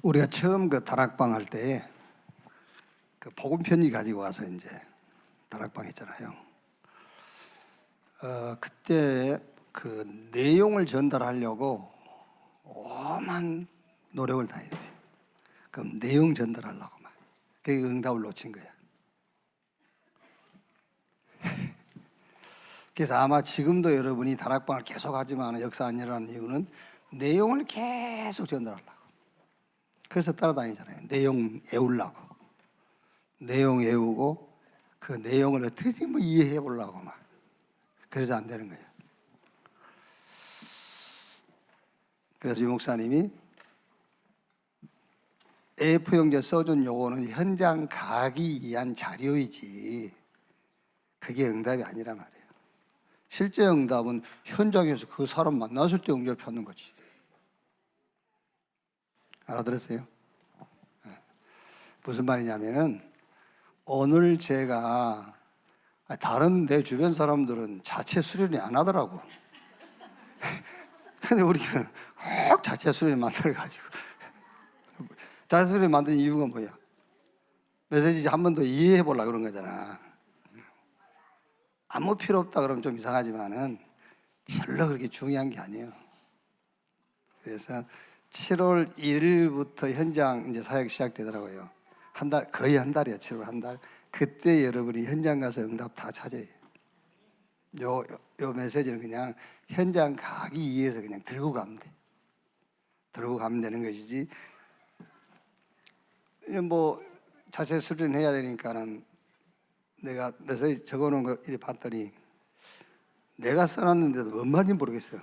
우리가 처음 그 다락방 할 때 그 복음 편지 가지고 와서 이제 다락방 했잖아요. 그때 그 내용을 전달하려고 오만 노력을 다했어요. 그럼 내용 전달하려고 막. 그게 응답을 놓친 거야. 그래서 아마 지금도 여러분이 다락방을 계속 하지만 역사 안 일어나는 이유는 내용을 계속 전달하려고. 그래서 따라다니잖아요. 내용 외우려고. 내용 외우고 그 내용을 어떻게 뭐 이해해 보려고 막. 그래서 안 되는 거예요. 그래서 유 목사님이 A4용지에 써준 요거는 현장 가기 위한 자료이지 그게 응답이 아니란 말이에요. 실제 응답은 현장에서 그 사람 만났을 때 응답을 찾는 거지. 알아들었어요? 네. 무슨 말이냐면은 오늘 제가 다른 내 주변 사람들은 자체 수련이 안 하더라고. 근데 우리는 꼭 자체 수련을 만들어가지고 자체 수련을 만든 이유가 뭐야? 메시지 한 번 더 이해해 보려고 그런 거잖아. 아무 필요 없다 그러면 좀 이상하지만은 별로 그렇게 중요한 게 아니에요. 그래서 7월 1일부터 현장 이제 사역 시작되더라고요. 한 달, 거의 한 달이에요. 7월 한 달. 그때 여러분이 현장 가서 응답 다 찾아요. 요 메시지는 그냥 현장 가기 위해서 그냥 들고 가면 돼. 들고 가면 되는 것이지. 뭐 자체 수련해야 되니까는 내가 메시지 적어놓은 거 이리 봤더니 내가 써놨는데도 뭔 말인지 모르겠어요.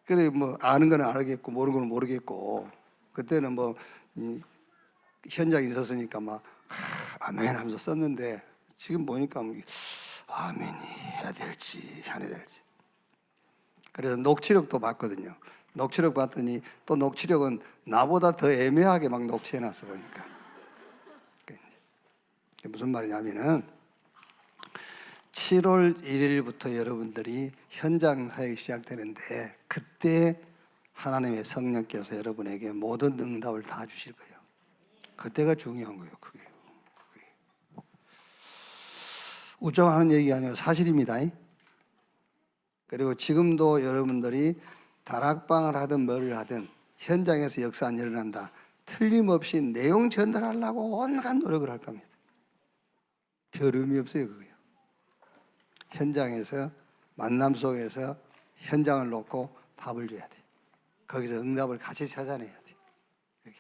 그래 뭐 아는 거는 알겠고 모르는 거는 모르겠고 그때는 뭐 현장에 있었으니까 막 아멘 하면서 썼는데 지금 보니까 아멘이 해야 될지 안 해야 될지. 그래서 녹취록도 봤거든요. 녹취록 봤더니 또 녹취록은 나보다 더 애매하게 막 녹취해놨어 보니까. 무슨 말이냐면은 7월 1일부터 여러분들이 현장 사역이 시작되는데 그때 하나님의 성령께서 여러분에게 모든 응답을 다 주실 거예요. 그때가 중요한 거예요. 그게. 우정하는 얘기가 아니고 사실입니다. 그리고 지금도 여러분들이 다락방을 하든 뭐를 하든 현장에서 역사 안 일어난다. 틀림없이 내용 전달하려고 온갖 노력을 할 겁니다. 별 의미 없어요. 그거요. 현장에서 만남 속에서 현장을 놓고 답을 줘야 돼. 거기서 응답을 같이 찾아내야 돼. 여기.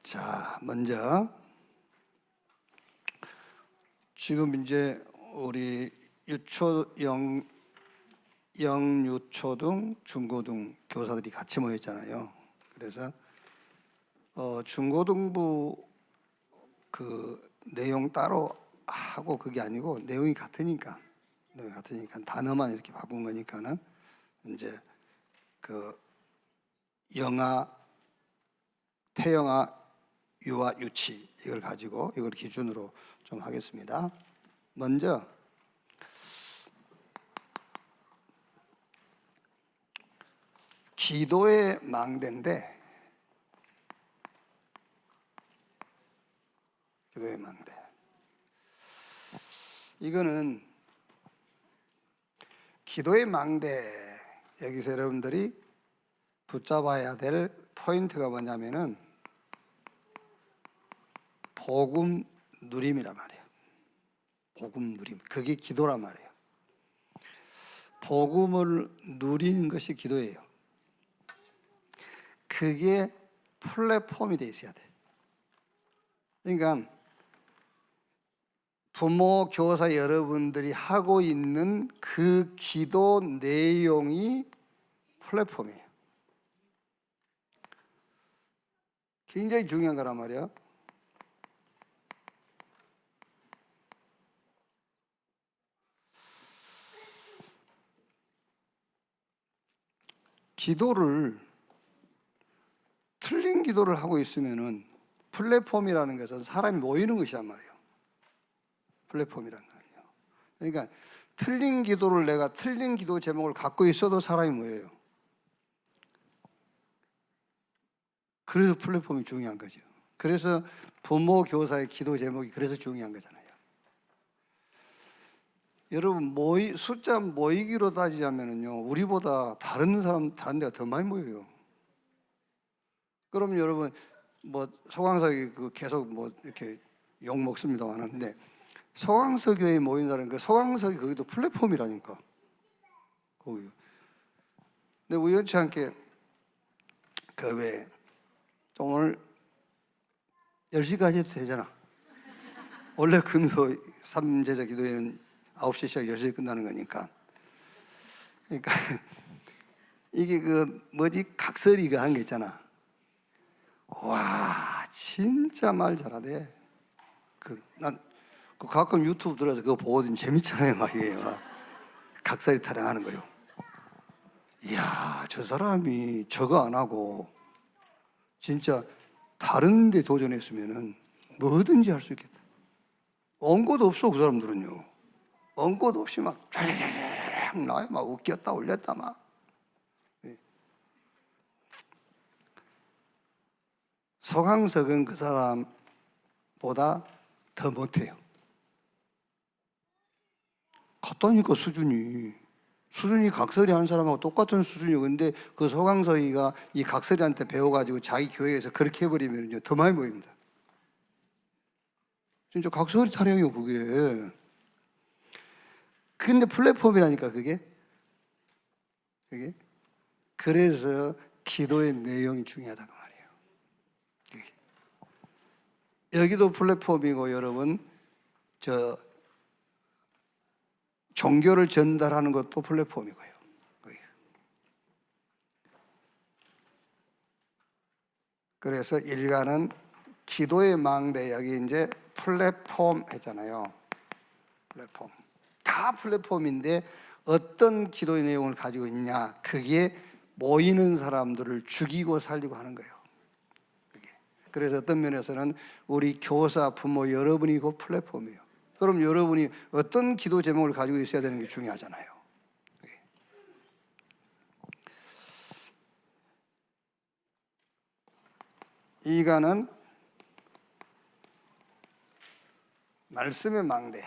자, 먼저 지금 이제 우리 영유초등, 중고등 교사들이 같이 모였잖아요. 그래서 중고등부 그 내용 따로 하고 그게 아니고 내용이 같으니까 단어만 이렇게 바꾼 거니까는 이제 그 영아, 태영아, 유아, 유치 이걸 가지고 이걸 기준으로 좀 하겠습니다. 먼저 기도의 망대인데 기도의 망대. 이거는 기도의 망대. 여기서 여러분들이 붙잡아야 될 포인트가 뭐냐면은 복음 누림이란 말이에요. 복음 누림. 그게 기도란 말이에요. 복음을 누리는 것이 기도예요. 그게 플랫폼이 돼 있어야 돼. 그러니까 부모, 교사 여러분들이 하고 있는 그 기도 내용이 플랫폼이에요. 굉장히 중요한 거란 말이에요. 기도를 틀린 기도를 하고 있으면은 플랫폼이라는 것은 사람이 모이는 것이란 말이에요. 플랫폼이라는 거는요. 그러니까 틀린 기도를 내가 틀린 기도 제목을 갖고 있어도 사람이 뭐예요? 그래서 플랫폼이 중요한 거죠. 그래서 부모 교사의 기도 제목이 그래서 중요한 거잖아요. 여러분 숫자 모이기로 따지자면요, 우리보다 다른 데가 더 많이 모여요. 그럼 여러분 뭐 서광석이 계속 뭐 이렇게 욕 먹습니다만 하는데, 서광석 교회에 모인다는 그 서광석이 거기도 플랫폼이라니까. 거기. 근데 우연치 않게 왜 오늘 10시까지 해도 되잖아. 원래 금요 3제자 기도회는 9시 시작 10시에 끝나는 거니까. 그러니까 이게 각설이가 한 게 있잖아. 와, 진짜 말 잘하대. 난 가끔 유튜브 들어서 그거 보거든. 재밌잖아요, 막 이게 각설이 타령하는 거요. 이야, 저 사람이 저거 안 하고 진짜 다른 데 도전했으면은 뭐든지 할 수 있겠다. 언고도 없어, 그 사람들은요. 언고도 없이 막 쫙쫙쫙 나요. 막 웃겼다 올렸다 막. 서광석은 그 사람보다 더 못해요. 같다니까 수준이 각설이 하는 사람하고 똑같은 수준이에요. 근데 그 서광석이가 이 각설이한테 배워가지고 자기 교회에서 그렇게 해버리면 더 많이 보입니다. 진짜 각설이 타령이에요, 그게. 근데 플랫폼이라니까, 그게. 그래서 기도의 내용이 중요하다고 말이에요. 여기도 플랫폼이고, 여러분, 종교를 전달하는 것도 플랫폼이고요. 그래서 일가는 기도의 망대, 여기 이제 플랫폼 했잖아요. 플랫폼. 다 플랫폼인데 어떤 기도의 내용을 가지고 있냐? 그게 모이는 사람들을 죽이고 살리고 하는 거예요. 그래서 어떤 면에서는 우리 교사, 부모 여러분이 그 플랫폼이에요. 그럼 여러분이 어떤 기도 제목을 가지고 있어야 되는 게 중요하잖아요. 이가는 말씀의 망대.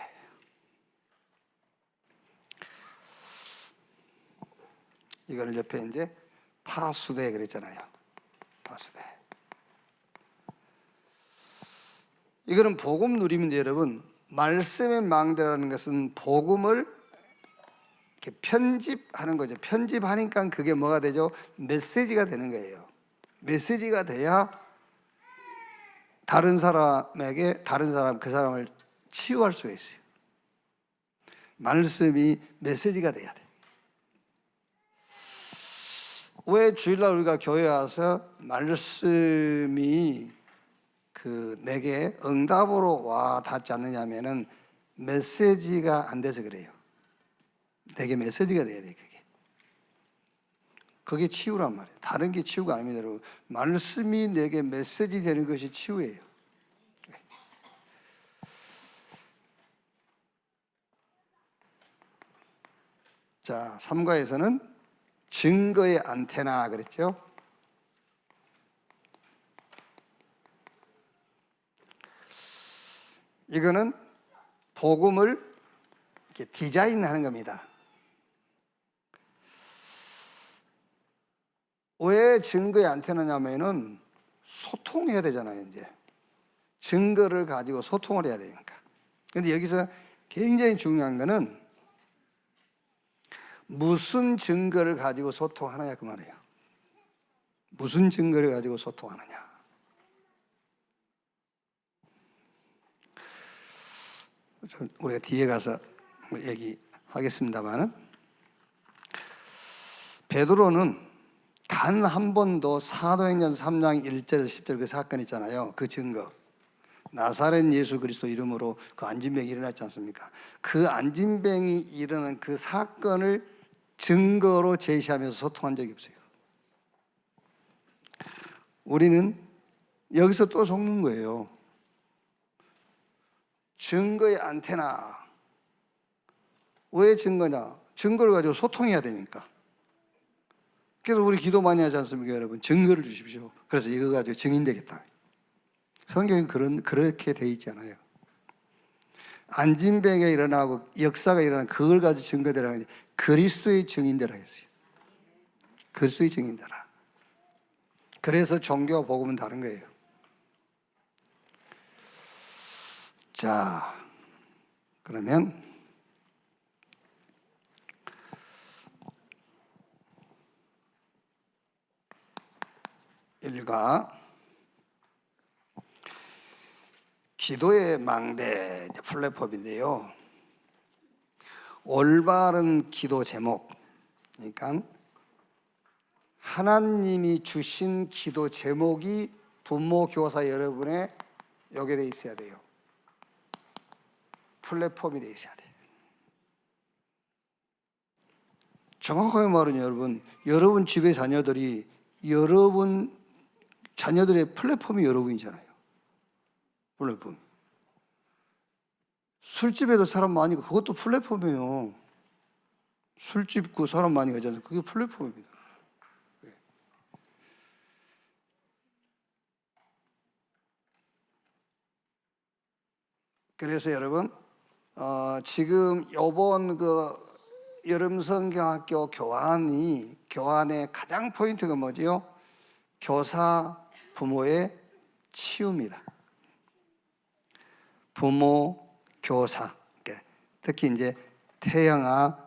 이거를 옆에 이제 파수대 그랬잖아요. 파수대. 이거는 복음 누림인데, 여러분, 말씀의 망대라는 것은 복음을 이렇게 편집하는 거죠. 편집하니까 그게 뭐가 되죠? 메시지가 되는 거예요. 메시지가 돼야 다른 사람에게 그 사람을 치유할 수가 있어요. 말씀이 메시지가 돼야 돼. 왜 주일날 우리가 교회 와서 말씀이 내게 응답으로 와 닿지 않느냐면은 메시지가 안 돼서 그래요. 내게 메시지가 돼야 돼, 그게 치유란 말이에요. 다른 게 치유가 아닙니다, 여러분. 말씀이 내게 메시지 되는 것이 치유예요. 자, 3과에서는 증거의 안테나 그랬죠. 이거는 복음을 이렇게 디자인하는 겁니다. 왜 증거의 안테나냐면은 소통해야 되잖아요, 이제. 증거를 가지고 소통을 해야 되니까. 근데 여기서 굉장히 중요한 거는 무슨 증거를 가지고 소통하느냐, 그 말이에요. 무슨 증거를 가지고 소통하느냐. 우리가 뒤에 가서 얘기하겠습니다만은, 베드로는 단 한 번도 사도행전 3장 1절에서 10절 그 사건 있잖아요. 그 증거. 나사렛 예수 그리스도 이름으로 그 안진병이 일어났지 않습니까? 그 안진병이 일어난 그 사건을 증거로 제시하면서 소통한 적이 없어요. 우리는 여기서 또 속는 거예요. 증거의 안테나. 왜 증거냐? 증거를 가지고 소통해야 되니까. 그래서 우리 기도 많이 하지 않습니까, 여러분? 증거를 주십시오. 그래서 이거 가지고 증인되겠다. 성경이 그렇게 돼 있잖아요. 안진뱅이가 일어나고 역사가 일어나고 그걸 가지고 증거되라 하니 그리스도의 증인되라 했어요. 그리스도의 증인되라. 그래서 종교와 복음은 다른 거예요. 자, 그러면 일과 기도의 망대 플랫폼인데요. 올바른 기도 제목, 그러니까 하나님이 주신 기도 제목이 부모, 교사 여러분의 여기에 돼 있어야 돼요. 플랫폼이 돼 있어야 돼요. 정확하게 말하면 여러분 집의 자녀들이 여러분 자녀들의 플랫폼이 여러분이잖아요. 플랫폼. 술집에도 사람 많이 가, 그것도 플랫폼이에요. 술집 그 사람 많이 가잖아요. 그게 플랫폼입니다. 그래서 여러분, 지금 이번 여름 성경학교 교환의 가장 포인트가 뭐지요? 교사, 부모의 치유입니다. 부모, 교사, 특히 이제 태영아,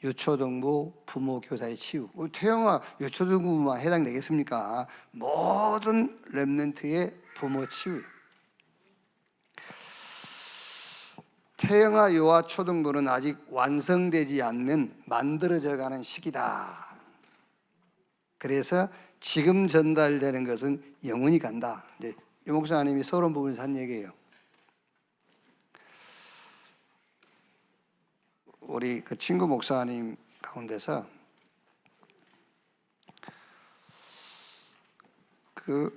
유초등부, 부모, 교사의 치유. 태영아, 유초등부만 해당되겠습니까? 모든 렘넌트의 부모 치유. 태영아, 유아, 초등부는 아직 완성되지 않는 만들어져가는 시기다. 그래서 지금 전달되는 것은 영원히 간다. 이제 유 목사님이 서론 부분에서 한 얘기예요. 우리 그 친구 목사님 가운데서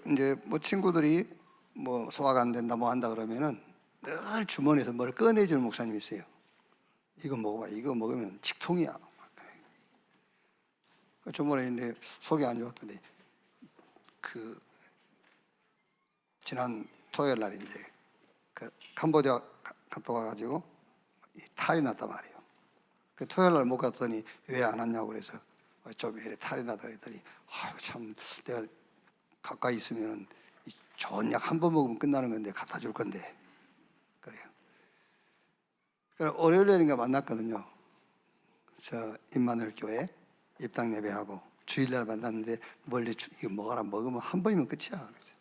이제 친구들이 소화가 안 된다 한다 그러면은 늘 주머니에서 뭘 꺼내주는 목사님이 있어요. 이거 먹어봐. 이거 먹으면 직통이야. 그 주머니에 있는데 속이 안 좋았더니 지난 토요일 날 이제 캄보디아 갔다 와가지고 탈이 났단 말이에요. 토요일 날 못 갔더니 왜 안 왔냐고 그래서 좀 이래 탈이 나다 그랬더니 참 내가 가까이 있으면은 좋은 약 한 번 먹으면 끝나는 건데 갖다 줄 건데 그래요. 그래서 월요일인가 만났거든요. 저 임마누엘 교회 입당 예배하고 주일날 만났는데 멀리 이거 먹으면 한 번이면 끝이야. 그래서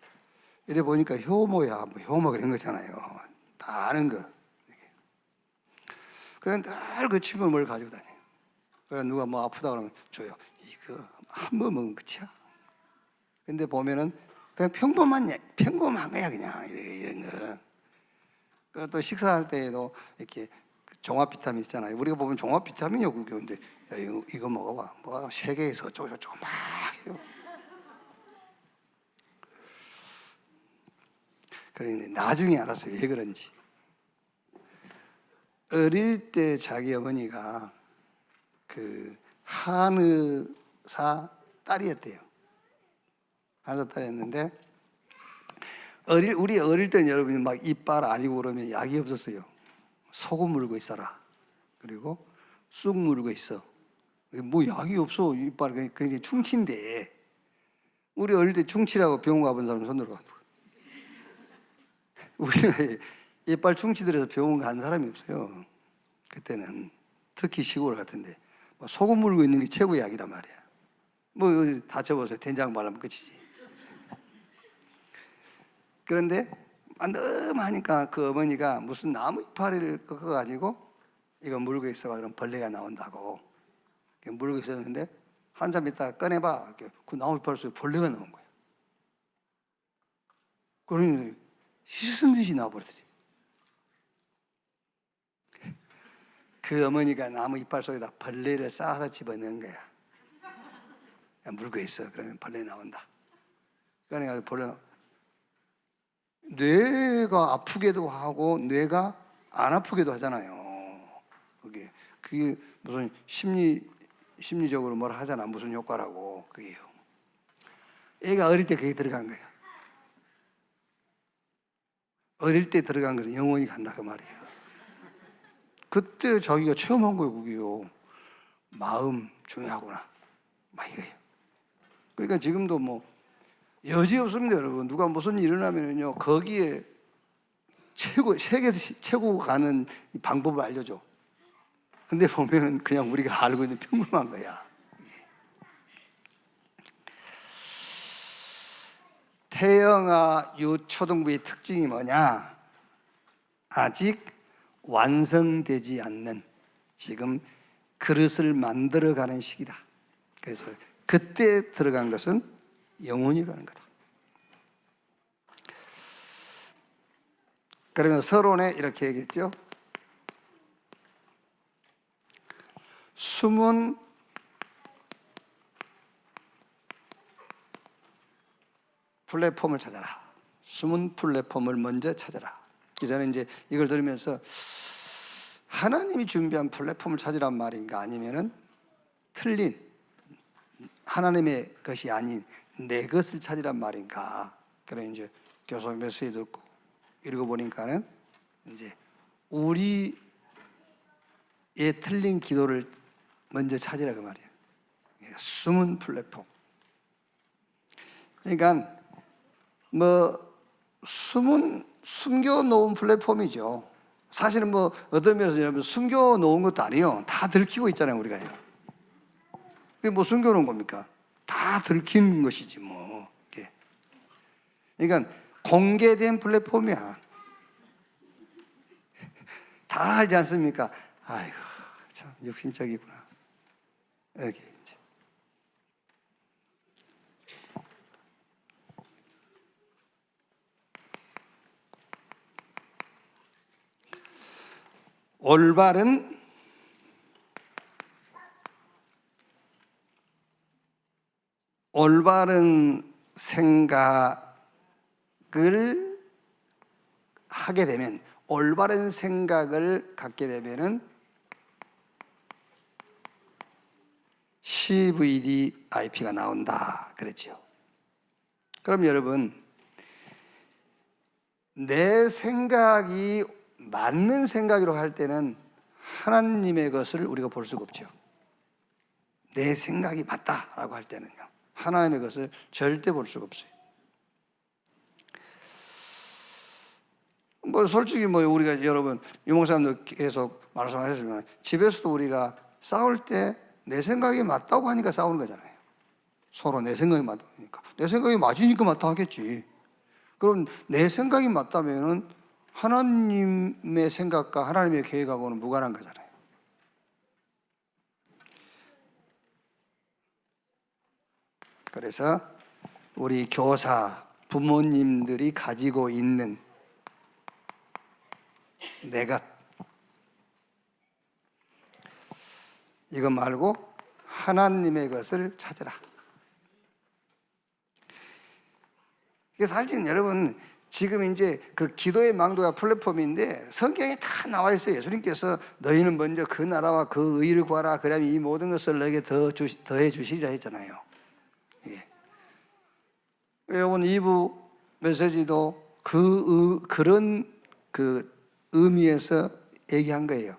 이래 보니까 효모야, 효모 그런 거잖아요. 다 아는 거. 그래 늘 그 친구는 뭘 가지고 다녀. 그래 누가 아프다 그러면 줘요. 이거 한 번 먹으면 끝이야. 근데 보면은 그냥 평범한 거야 그냥 이런 거. 그리고 또 식사할 때에도 이렇게 종합 비타민 있잖아요. 우리가 보면 종합 비타민이 그게 근데 이거 먹어봐. 세계에서 쪼쪼쪼 막 해요. 그런데 나중에 알았어요. 왜 그런지. 어릴 때 자기 어머니가 한의사 딸이었대요. 한의사 딸이었는데 우리 어릴 때는 여러분이 막 이빨 아니고 그러면 약이 없었어요. 소금 물고 있어라. 그리고 쑥 물고 있어. 약이 없어. 이빨 그게 충치인데 우리 어릴 때 충치라고 병원 가본 사람 손 들어봐. 우리가 이빨 충치들에서 병원 간 사람이 없어요. 그때는 특히 시골 같은데 소금 물고 있는 게 최고의 약이란 말이야. 다쳐보세요. 된장 바르면 끝이지. 그런데 너무 하니까 그 어머니가 무슨 나무 이파리를 꺾어가지고 이거 물고 있어봐. 그럼 벌레가 나온다고. 물고 있었는데 한참 있다가 꺼내봐. 그 나무 이파리 속에 벌레가 나온 거야. 그러니 씻은 듯이 나와버리더래. 그 어머니가 나무 이빨 속에다 벌레를 싸서 집어넣은 거야. 물고 있어. 그러면 벌레 나온다. 그러니까 뇌가 아프게도 하고 뇌가 안 아프게도 하잖아요. 그게 무슨 심리적으로 뭘 하잖아. 무슨 효과라고. 그게요. 애가 어릴 때 그게 들어간 거예요. 어릴 때 들어간 것은 영원히 간다 그 말이에요. 그때 자기가 체험한 거예요. 그게요. 마음 중요하구나. 막 이거예요. 그러니까 지금도 뭐 여지 없습니다, 여러분. 누가 무슨 일 일어나면요, 거기에 세계에서 최고 가는 방법을 알려줘. 근데 보면은 그냥 우리가 알고 있는 평범한 거야. 태영아 유초등부의 특징이 뭐냐? 아직 완성되지 않는 지금 그릇을 만들어가는 시기다. 그래서 그때 들어간 것은 영원히 가는 거다. 그러면 서론에 이렇게 얘기했죠. 숨은 플랫폼을 찾아라. 숨은 플랫폼을 먼저 찾아라. 저는 이제 이걸 들으면서 하나님이 준비한 플랫폼을 찾으란 말인가, 아니면은 틀린 하나님의 것이 아닌 내 것을 찾으란 말인가. 그래 이제 교수 메시지 듣고 읽어보니까는 이제 우리의 틀린 기도를 먼저 찾으라 그 말이에요. 숨은 플랫폼. 그러니까 뭐 숨겨놓은 플랫폼이죠. 사실은 뭐 어떤 면에서 여러분 숨겨놓은 것도 아니에요. 다 들키고 있잖아요, 우리가요. 그게 뭐 숨겨놓은 겁니까? 다 들키는 것이지 뭐. 그러니까 공개된 플랫폼이야. 다 알지 않습니까? 아이고 참 육신적이구나. 이렇게 이제. 올바른 생각을 하게 되면, 올바른 생각을 갖게 되면은 CVDIP가 나온다 그랬죠. 그럼 여러분, 내 생각이 맞는 생각이라고 할 때는 하나님의 것을 우리가 볼 수가 없죠. 내 생각이 맞다라고 할 때는요, 하나님의 것을 절대 볼 수가 없어요. 뭐 솔직히 뭐 우리가 여러분 유목사님도 계속 말씀하셨지만 집에서도 우리가 싸울 때 내 생각이 맞다고 하니까 싸우는 거잖아요. 서로 내 생각이 맞다니까. 내 생각이 맞으니까 맞다 하겠지. 그럼 내 생각이 맞다면은 하나님의 생각과 하나님의 계획하고는 무관한 거잖아요. 그래서 우리 교사, 부모님들이 가지고 있는 내 것, 이거 말고 하나님의 것을 찾으라. 이게 사실 여러분 지금 이제 그 기도의 망도가 플랫폼인데 성경에 다 나와 있어요. 예수님께서 너희는 먼저 그 나라와 그 의를 구하라. 그러면 이 모든 것을 너에게 더해 주시리라 했잖아요. 예. 여러분 2부 메시지도 그런 그 의미에서 얘기한 거예요.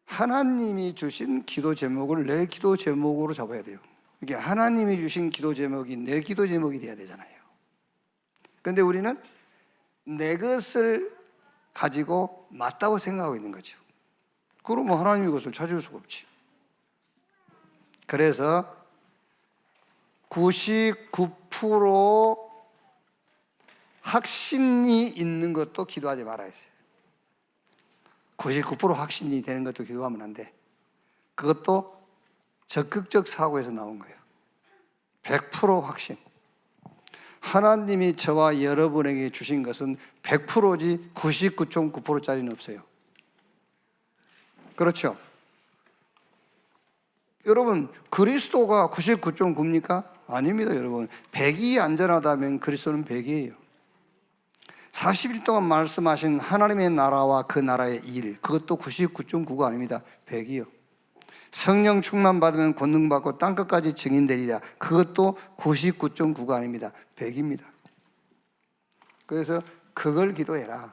하나님이 주신 기도 제목을 내 기도 제목으로 잡아야 돼요. 이게 하나님이 주신 기도 제목이 내 기도 제목이 돼야 되잖아요. 그런데 우리는 내 것을 가지고 맞다고 생각하고 있는 거죠. 그러면 하나님의 것을 찾을 수가 없지. 그래서 99% 확신이 있는 것도 기도하지 말아야 했어요. 99% 확신이 되는 것도 기도하면 안 돼. 그것도 적극적 사고에서 나온 거예요. 100% 확신. 하나님이 저와 여러분에게 주신 것은 100%지 99.9%짜리는 없어요. 그렇죠? 여러분, 그리스도가 99.9입니까? 아닙니다, 여러분. 100이 안전하다면 그리스도는 100이에요. 40일 동안 말씀하신 하나님의 나라와 그 나라의 일, 그것도 99.9가 아닙니다. 100이요. 성령 충만 받으면 권능 받고 땅끝까지 증인되리라, 그것도 99.9가 아닙니다. 100입니다. 그래서 그걸 기도해라.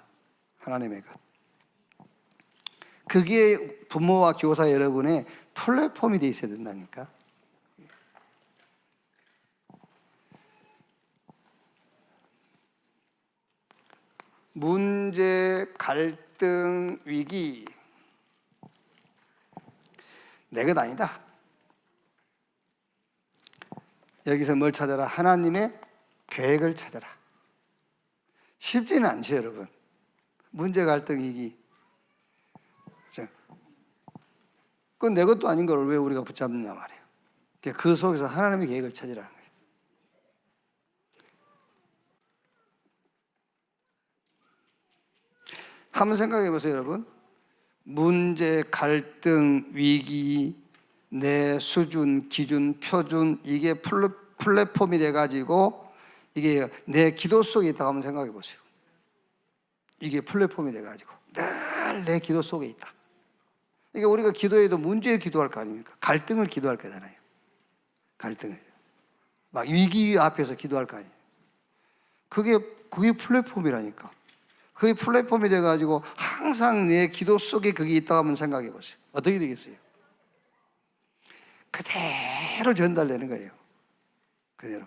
하나님의 것. 그게 부모와 교사 여러분의 플랫폼이 돼 있어야 된다니까. 문제, 갈등, 위기, 내 것 아니다. 여기서 뭘 찾아라? 하나님의 계획을 찾아라. 쉽지는 않죠, 여러분. 문제, 갈등, 위기. 그건 내 것도 아닌 걸 왜 우리가 붙잡느냐 말이에요. 그 속에서 하나님의 계획을 찾으라는 거예요. 한번 생각해 보세요, 여러분. 문제, 갈등, 위기, 내 수준, 기준, 표준, 이게 플랫폼이 돼가지고 이게 내 기도 속에 있다고 한번 생각해 보세요. 이게 플랫폼이 돼가지고 늘 내 기도 속에 있다. 그러니까 우리가 기도해도 문제에 기도할 거 아닙니까? 갈등을 기도할 거잖아요. 갈등을. 막 위기 앞에서 기도할 거 아니에요. 그게 플랫폼이라니까. 그게 플랫폼이 돼가지고 항상 내 기도 속에 그게 있다고 한번 생각해 보세요. 어떻게 되겠어요? 그대로 전달되는 거예요. 그대로.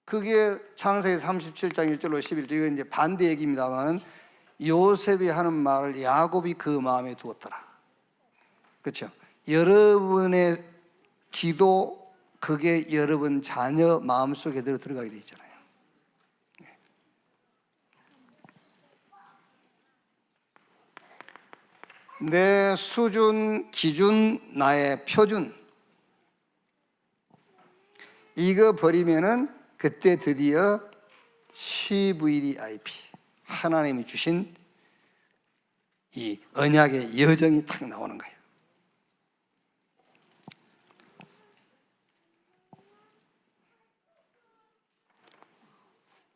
그게 창세기 37장 1절로 11절, 이건 이제 반대 얘기입니다만, 요셉이 하는 말을 야곱이 그 마음에 두었더라. 그렇죠? 여러분의 기도, 그게 여러분 자녀 마음속에 들어가게 돼 있잖아요. 내 수준, 기준, 나의 표준, 이거 버리면은 그때 드디어 CVDIP, 하나님이 주신 이 언약의 여정이 탁 나오는 거예요.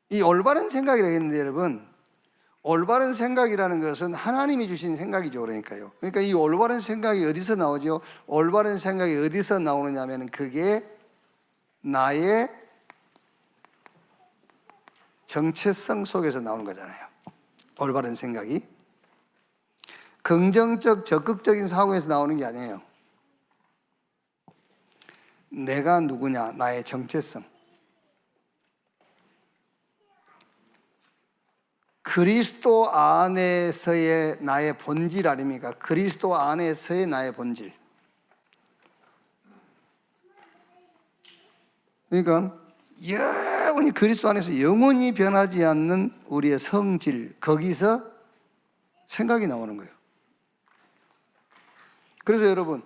이 올바른 생각이라고 했는데, 여러분, 올바른 생각이라는 것은 하나님이 주신 생각이죠. 그러니까요. 그러니까 이 올바른 생각이 어디서 나오죠? 올바른 생각이 어디서 나오느냐 하면 그게 나의 정체성 속에서 나오는 거잖아요. 올바른 생각이 긍정적, 적극적인 사고에서 나오는 게 아니에요. 내가 누구냐, 나의 정체성, 그리스도 안에서의 나의 본질 아닙니까? 그리스도 안에서의 나의 본질. 그러니까 영원히 그리스도 안에서 영원히 변하지 않는 우리의 성질, 거기서 생각이 나오는 거예요. 그래서 여러분,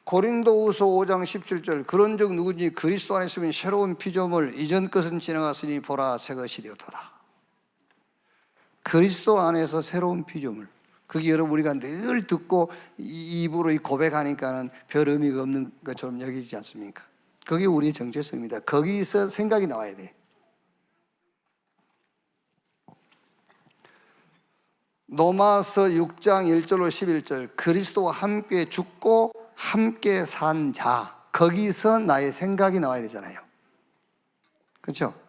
고린도후서 5장 17절, 그런즉 누구든지 그리스도 안에 있으면 새로운 피조물, 이전 것은 지나갔으니 보라 새 것이 되었도다. 그리스도 안에서 새로운 피조물, 그게 여러분 우리가 늘 듣고 입으로 고백하니까는 별 의미가 없는 것처럼 여기지 않습니까? 그게 우리의 정체성입니다. 거기서 생각이 나와야 돼. 로마서 6장 1절로 11절, 그리스도와 함께 죽고 함께 산 자, 거기서 나의 생각이 나와야 되잖아요. 그렇죠?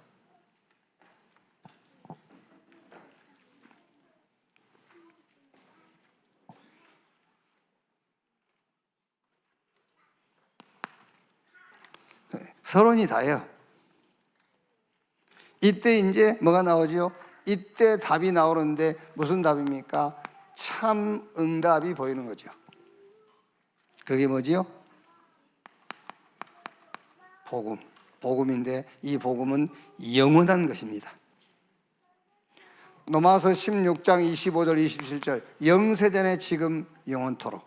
서론이 다예요. 이때 이제 뭐가 나오죠? 이때 답이 나오는데 무슨 답입니까? 참 응답이 보이는 거죠. 그게 뭐지요? 복음. 복음인데 이 복음은 영원한 것입니다. 로마서 16장 25절 27절, 영세전에 지금 영원토록.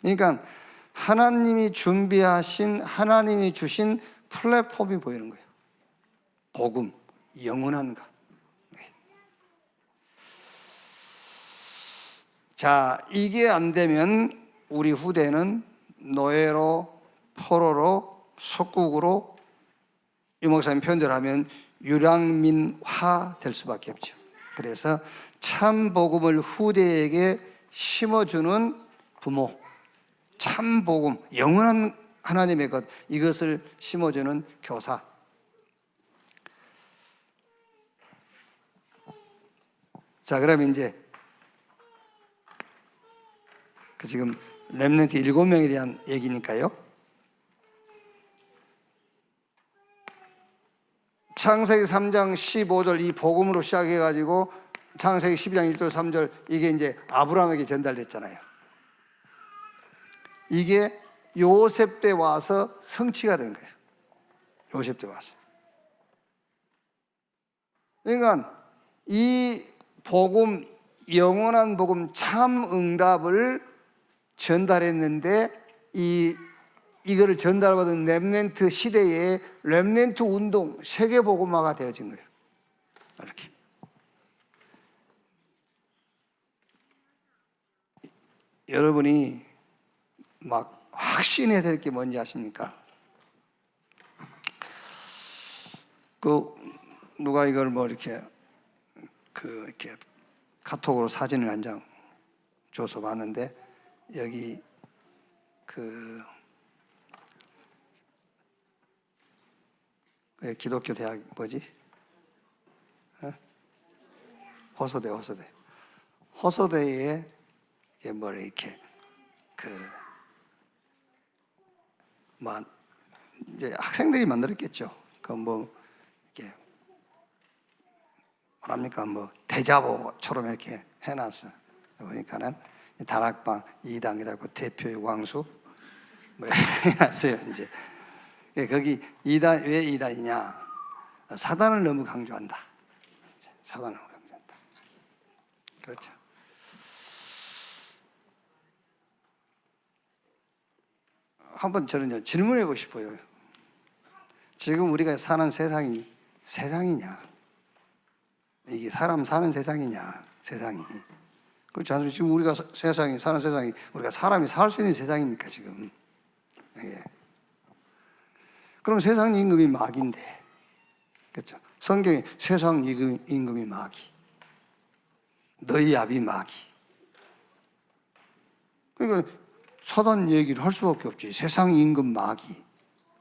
그러니까 하나님이 준비하신, 하나님이 주신 플랫폼이 보이는 거예요. 복음, 영원한 것. 자, 이게 안 되면 우리 후대는 노예로, 포로로, 속국으로, 이 목사님 표현대로 하면 유랑민화 될 수밖에 없죠. 그래서 참 복음을 후대에게 심어주는 부모, 참 복음, 영원한 하나님의 것, 이것을 심어주는 교사. 자, 그럼 이제 지금 렘넌트 7명에 대한 얘기니까요. 창세기 3장 15절 이 복음으로 시작해가지고 창세기 12장 1절 3절 이게 이제 아브라함에게 전달됐잖아요. 이게 요셉 때 와서 성취가 된 거예요. 요셉 때 와서. 그러니까 이 복음, 영원한 복음, 참 응답을 전달했는데 이거를 전달받은 렘넌트 시대에 렘넌트 운동, 세계 복음화가 되어진 거예요. 이렇게. 여러분이 막 확신해야 될 게 뭔지 아십니까? 누가 이걸 뭐 이렇게 이렇게 카톡으로 사진을 한 장 줘서 봤는데 여기 기독교 대학 뭐지? 호소대에 이게 뭐 이렇게 이제 학생들이 만들었겠죠. 뭐 이렇게 뭐랍니까? 뭐 대자보처럼 이렇게 해놨어. 보니까는 다락방 2단이라고 대표의 광수 뭐 해놨어요. 이제 거기 2단 왜 2단이냐? 사단을 너무 강조한다. 사단을 너무 강조한다. 그렇죠. 한번 저는 질문해 보고 싶어요. 지금 우리가 사는 세상이 세상이냐? 이게 사람 사는 세상이냐? 세상이. 그렇지 않습니까? 지금 우리가 사는 세상이 우리가 사람이 살 수 있는 세상입니까 지금? 예. 그럼 세상 임금이 마귀인데, 그렇죠? 성경에 세상 임금이 마귀, 너희 아비 마귀. 그러니까 사단 얘기를 할 수밖에 없지. 세상 임금 마귀.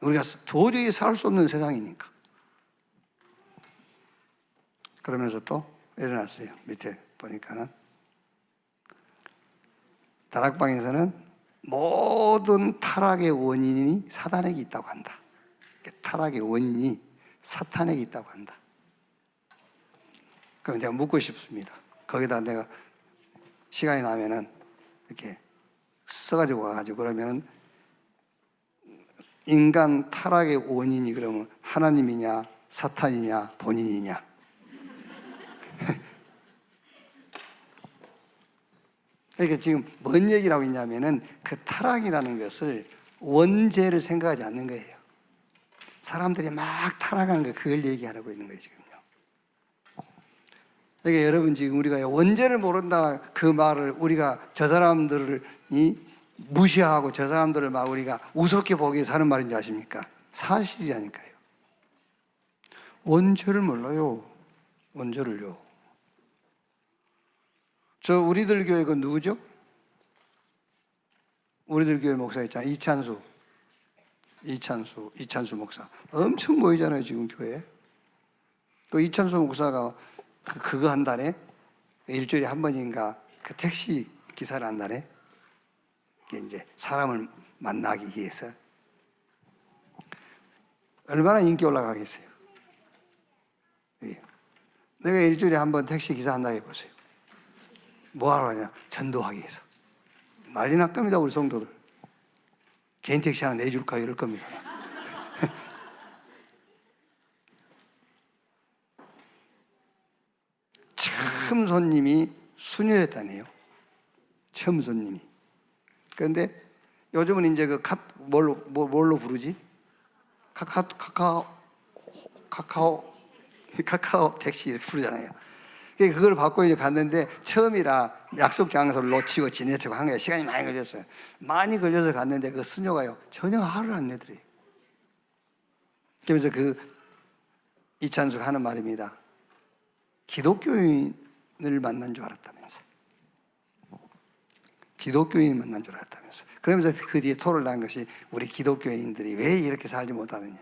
우리가 도저히 살 수 없는 세상이니까. 그러면서 또 일어났어요. 밑에 보니까는 다락방에서는 모든 타락의 원인이 사단에게 있다고 한다. 타락의 원인이 사탄에게 있다고 한다. 그럼 내가 묻고 싶습니다. 거기다 내가 시간이 나면은 이렇게 써가지고 와가지고 그러면 인간 타락의 원인이 그러면 하나님이냐 사탄이냐 본인이냐? 그러니까 지금 뭔 얘기를 하고 있냐면은 그 타락이라는 것을 원죄를 생각하지 않는 거예요. 사람들이 막 타락하는 거 그걸 얘기하고 있는 거예요 지금요. 그러니까 여러분 지금 우리가 원죄를 모른다 그 말을 우리가 저 사람들을 무시하고 저 사람들을 막 우리가 우습게 보기 위해서 하는 말인지 아십니까? 사실이라니까요. 원죄를 몰라요. 원죄를요. 저 우리들 교회 그 누구죠? 우리들 교회 목사 있잖아요. 이찬수 목사. 엄청 모이잖아요, 지금 교회에. 그 이찬수 목사가 그거 한다네? 일주일에 한 번인가 그 택시 기사를 한다네? 이제 사람을 만나기 위해서. 얼마나 인기 올라가겠어요? 내가 일주일에 한 번 택시 기사 한다고 해보세요. 뭐하러 하냐? 전도하기 위해서. 난리 날 겁니다, 우리 성도들. 개인 택시 하나 내줄까? 이럴 겁니다. 처음 손님이 수녀였다네요. 처음 손님이. 그런데 요즘은 이제 뭘로 부르지? 카카오 택시 이렇게 부르잖아요. 그걸 받고 이제 갔는데 처음이라 약속 장소를 놓치고 지내치고 한 거예요. 시간이 많이 걸렸어요. 많이 걸려서 갔는데 그 수녀가요 전혀 화를 안 내더래요. 그러면서 이찬수가 하는 말입니다. 기독교인을 만난 줄 알았다면서. 기독교인 만난 줄 알았다면서. 그러면서 그 뒤에 토를 난 것이 우리 기독교인들이 왜 이렇게 살지 못하느냐.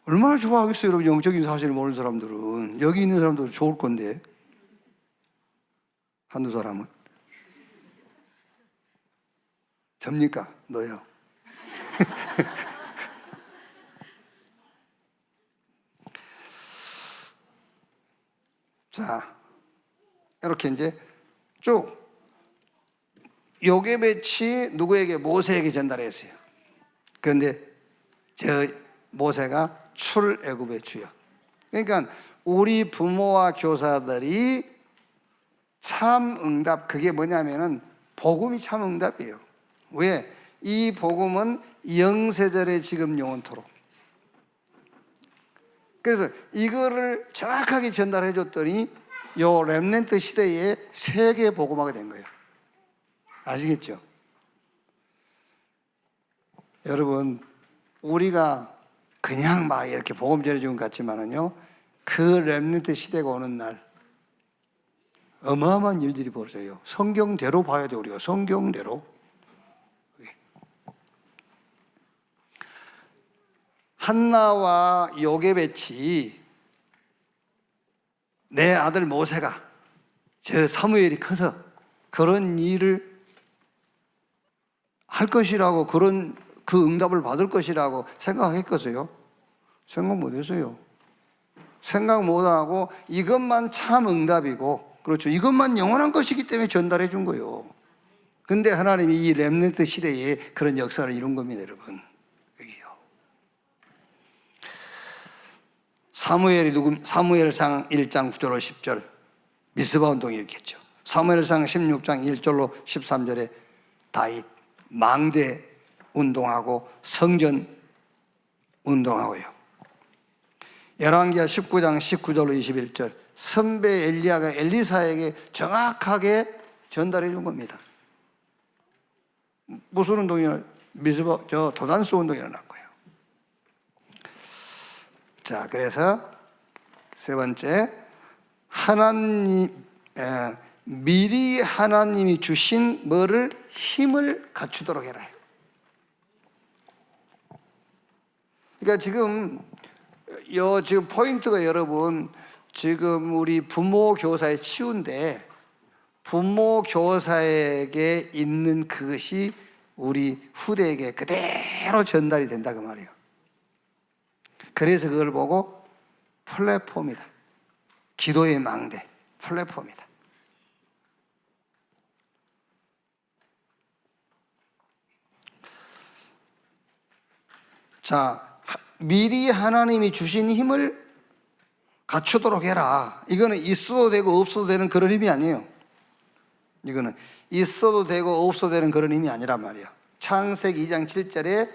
얼마나 좋아하겠어요, 여러분. 영적인 사실을 모르는 사람들은. 여기 있는 사람도 좋을 건데. 한두 사람은. 접니까? 너요. 자, 이렇게 이제 쭉 요게벳이 누구에게? 모세에게 전달했어요. 그런데 저 모세가 출애굽의 주역. 그러니까 우리 부모와 교사들이 참 응답, 그게 뭐냐면은 복음이 참 응답이에요. 왜? 이 복음은 영세절의 지금 영원토록. 그래서 이거를 정확하게 전달해 줬더니 요 렘넌트 시대에 세계 복음화가 된 거예요. 아시겠죠? 여러분, 우리가 그냥 막 이렇게 복음 전해주는 것 같지만은요, 그 렘넌트 시대가 오는 날 어마어마한 일들이 벌어져요. 성경대로 봐야 돼요, 우리가. 성경대로. 한나와 요게벳이 내 아들 모세가 저 사무엘이 커서 그런 일을 할 것이라고, 그런 그 응답을 받을 것이라고 생각했겠어요? 생각 못 했어요. 생각 못 하고 이것만 참 응답이고, 그렇죠, 이것만 영원한 것이기 때문에 전달해 준 거예요. 근데 하나님이 이 렘넌트 시대에 그런 역사를 이룬 겁니다, 여러분. 여기요. 사무엘상 1장 9절로 10절 미스바 운동이 일으켰죠. 사무엘상 16장 1절로 13절에 다윗 망대 운동하고 성전 운동하고요. 열왕기하 19장 19절로 21절 선배 엘리야가 엘리사에게 정확하게 전달해 준 겁니다. 무슨 운동이냐? 미스바, 저 도단스 운동이 일어난 거예요. 자, 그래서 세 번째, 하나님, 미리 하나님이 주신 뭐를? 힘을 갖추도록 해라. 그러니까 지금 포인트가, 여러분, 지금 우리 부모 교사의 치유인데, 부모 교사에게 있는 그것이 우리 후대에게 그대로 전달이 된다, 그 말이에요. 그래서 그걸 보고 플랫폼이다. 기도의 망대, 플랫폼이다. 자, 미리 하나님이 주신 힘을 갖추도록 해라. 이거는 있어도 되고 없어도 되는 그런 힘이 아니에요. 이거는 있어도 되고 없어도 되는 그런 힘이 아니란 말이에요. 창세기 2장 7절에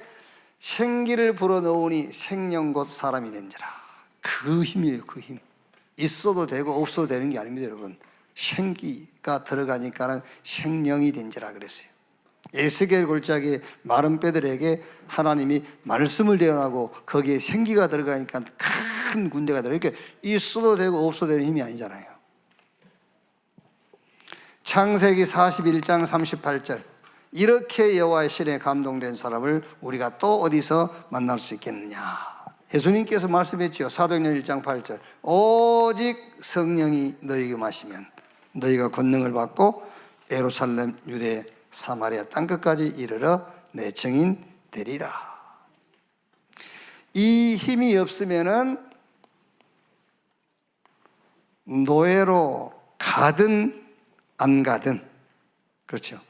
생기를 불어넣으니 생명 곧 사람이 된지라. 그 힘이에요, 그 힘. 있어도 되고 없어도 되는 게 아닙니다, 여러분. 생기가 들어가니까는 생명이 된지라 그랬어요. 에스겔 골짜기에 마른 뼈들에게 하나님이 말씀을 대언하고 거기에 생기가 들어가니까 큰 군대가 들어요. 이렇게 있어도 되고 없어도 되는 힘이 아니잖아요. 창세기 41장 38절 이렇게 여호와의 신에 감동된 사람을 우리가 또 어디서 만날 수 있겠느냐. 예수님께서 말씀했죠. 사도행전 1장 8절 오직 성령이 너희에게 마시면 너희가 권능을 받고 예루살렘, 유대, 사마리아 땅끝까지 이르러 내 증인 되리라. 이 힘이 없으면은 노예로 가든 안 가든, 그렇죠.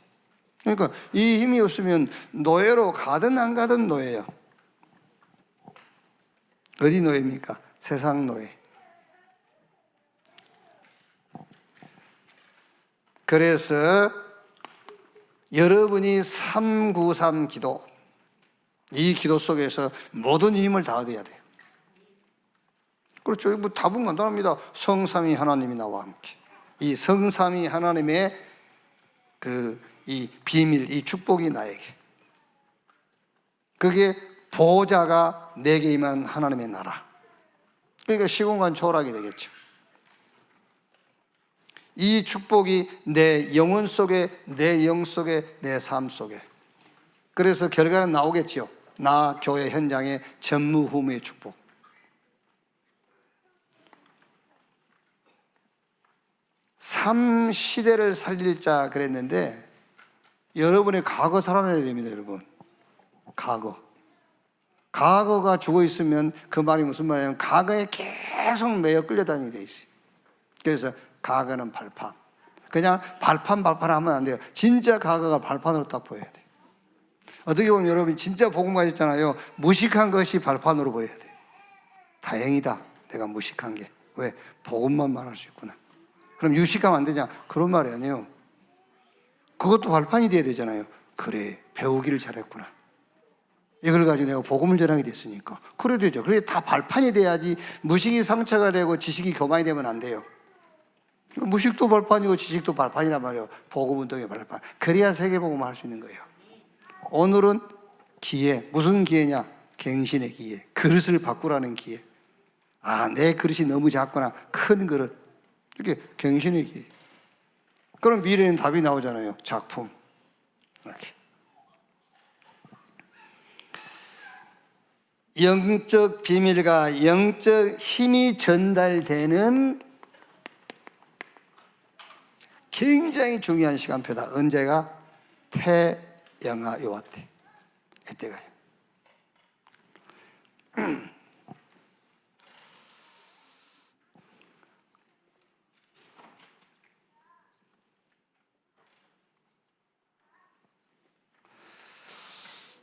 그러니까 이 힘이 없으면 노예로 가든 안 가든 노예예요. 어디 노예입니까? 세상 노예. 그래서 여러분이 393 기도, 이 기도 속에서 모든 힘을 다 얻어야 돼요. 그렇죠. 뭐 답은 간단합니다. 성삼위 하나님이 나와 함께. 이 성삼위 하나님의 이 비밀, 이 축복이 나에게. 그게 보호자가 내게 임한 하나님의 나라. 그러니까 시공간 초월하게 되겠죠. 이 축복이 내 영혼 속에, 내 영 속에, 내 삶 속에. 그래서 결과는 나오겠죠. 나 교회 현장의 전무후무의 축복. 삶 시대를 살릴 자 그랬는데 여러분의 과거 살아내야 됩니다. 여러분, 과거가 죽어 있으면 그 말이 무슨 말이냐면 과거에 계속 매여 끌려다니게 돼 있어요. 그래서 과거는 발판. 그냥 발판 하면 안 돼요. 진짜 과거가 발판으로 딱 보여야 돼요. 어떻게 보면 여러분이 진짜 복음 가졌잖아요. 무식한 것이 발판으로 보여야 돼요. 다행이다, 내가 무식한 게. 왜? 복음만 말할 수 있구나. 그럼 유식하면 안 되냐? 그런 말이 아니에요. 그것도 발판이 돼야 되잖아요. 그래, 배우기를 잘했구나. 이걸 가지고 내가 복음을 전하게 됐으니까. 그래도 되죠. 그래, 다 발판이 돼야지. 무식이 상처가 되고 지식이 교만이 되면 안 돼요. 무식도 발판이고 지식도 발판이란 말이에요. 복음 운동의 발판. 그래야 세계복음을 할 수 있는 거예요. 오늘은 기회. 무슨 기회냐? 갱신의 기회. 그릇을 바꾸라는 기회. 아, 내 그릇이 너무 작구나. 큰 그릇. 이렇게 갱신의 기회. 그럼 미래에는 답이 나오잖아요. 작품. 이렇게. 영적 비밀과 영적 힘이 전달되는 굉장히 중요한 시간표다. 언제가? 태영아 요한 때. 이때가요.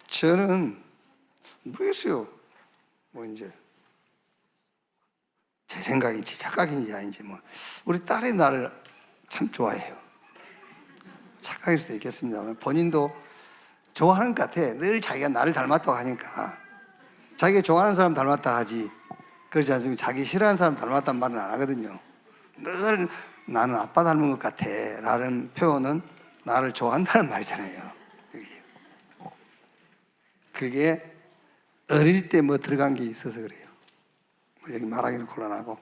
저는 모르겠어요. 뭐 이제 제 생각인지 착각인지 아닌지 뭐 우리 딸이 나를 참 좋아해요. 착각일 수도 있겠습니다만 본인도 좋아하는 것 같아. 늘 자기가 나를 닮았다고 하니까. 자기가 좋아하는 사람 닮았다 하지, 그렇지 않습니까? 자기 싫어하는 사람 닮았다는 말은 안 하거든요. 늘 나는 아빠 닮은 것 같아 라는 표현은 나를 좋아한다는 말이잖아요. 그게 어릴 때 뭐 들어간 게 있어서 그래요. 뭐 여기 말하기는 곤란하고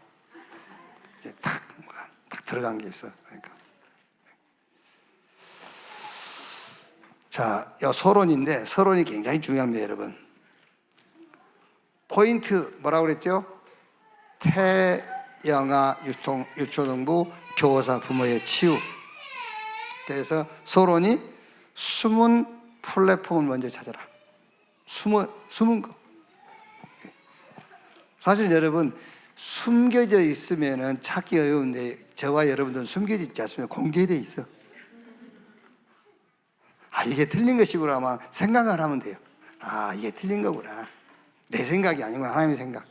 이제 딱 들어간 게 있어. 그러니까 자, 이 서론인데 서론이 굉장히 중요합니다, 여러분. 포인트 뭐라고 그랬죠? 태영아 유초등부 교사 부모의 치유. 그래서 서론이 숨은 플랫폼을 먼저 찾아라. 숨은 거. 사실 여러분, 숨겨져 있으면은 찾기 어려운데 저와 여러분들은 숨겨져 있지 않습니까? 공개되어 있어. 아, 이게 틀린 것이구나 하면 생각을 하면 돼요. 아, 이게 틀린 거구나. 내 생각이 아니구나. 하나님의 생각.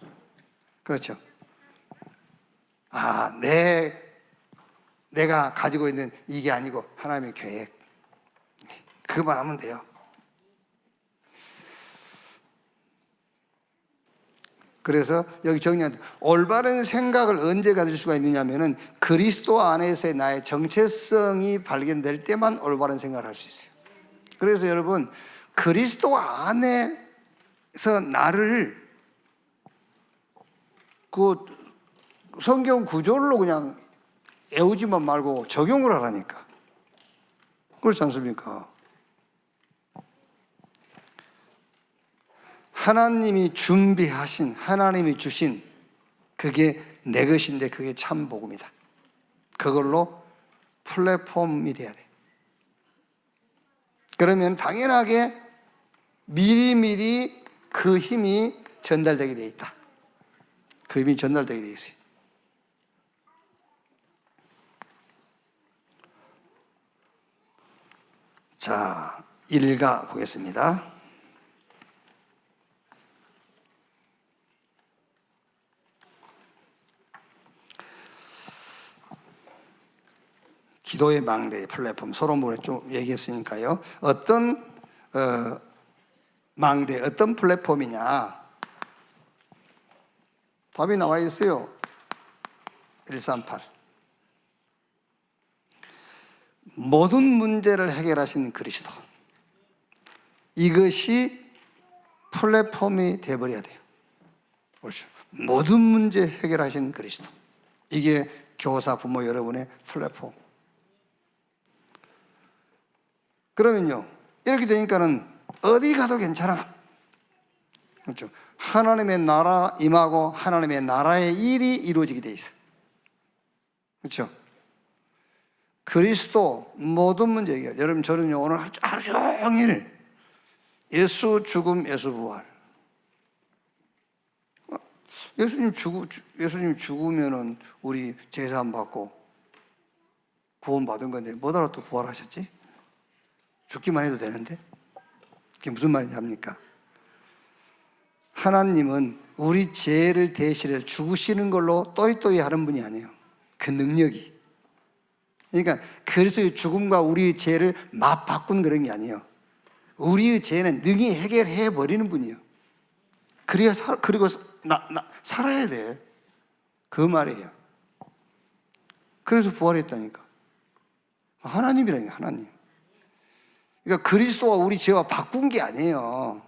그렇죠. 아, 내가 가지고 있는 이게 아니고 하나님의 계획. 그것만 하면 돼요. 그래서 여기 정리한 올바른 생각을 언제 가질 수가 있느냐면은 그리스도 안에서의 나의 정체성이 발견될 때만 올바른 생각을 할 수 있어요. 그래서 여러분, 그리스도 안에서 나를 그 성경 구절로 그냥 외우지만 말고 적용을 하라니까. 그렇지 않습니까? 하나님이 준비하신, 하나님이 주신 그게 내 것인데 그게 참 복음이다. 그걸로 플랫폼이 돼야 돼. 그러면 당연하게 미리미리 그 힘이 전달되게 돼 있다. 그 힘이 전달되게 돼 있어요. 자, 읽어 보겠습니다. 기도의 망대 플랫폼 서론문에 좀 얘기했으니까요. 어떤 망대, 어떤 플랫폼이냐? 답이 나와 있어요. 138. 모든 문제를 해결하시는 그리스도. 이것이 플랫폼이 돼버려야 돼요. 그렇죠. 모든 문제 해결하신 그리스도. 이게 교사, 부모 여러분의 플랫폼. 그러면요, 이렇게 되니까는 어디 가도 괜찮아. 그렇죠. 하나님의 나라 임하고 하나님의 나라의 일이 이루어지게 돼 있어. 그렇죠. 그리스도 모든 문제 해결. 여러분, 저는요 오늘 하루 종일 예수 죽음, 예수 부활. 예수님 죽으면은 우리 제사함 받고 구원 받은 건데 뭐하러 또 부활하셨지? 죽기만 해도 되는데? 그게 무슨 말인지 압니까? 하나님은 우리 죄를 대신해 죽으시는 걸로 또이또이 하는 분이 아니에요. 그 능력이. 그러니까 그리스도의 죽음과 우리의 죄를 맞바꾼 그런 게 아니에요. 우리의 죄는 능히 해결해 버리는 분이에요. 그래야 그리고 살아야 돼. 그 말이에요. 그래서 부활했다니까. 하나님이라니까, 하나님. 그러니까 그리스도와 우리 죄와 바꾼 게 아니에요.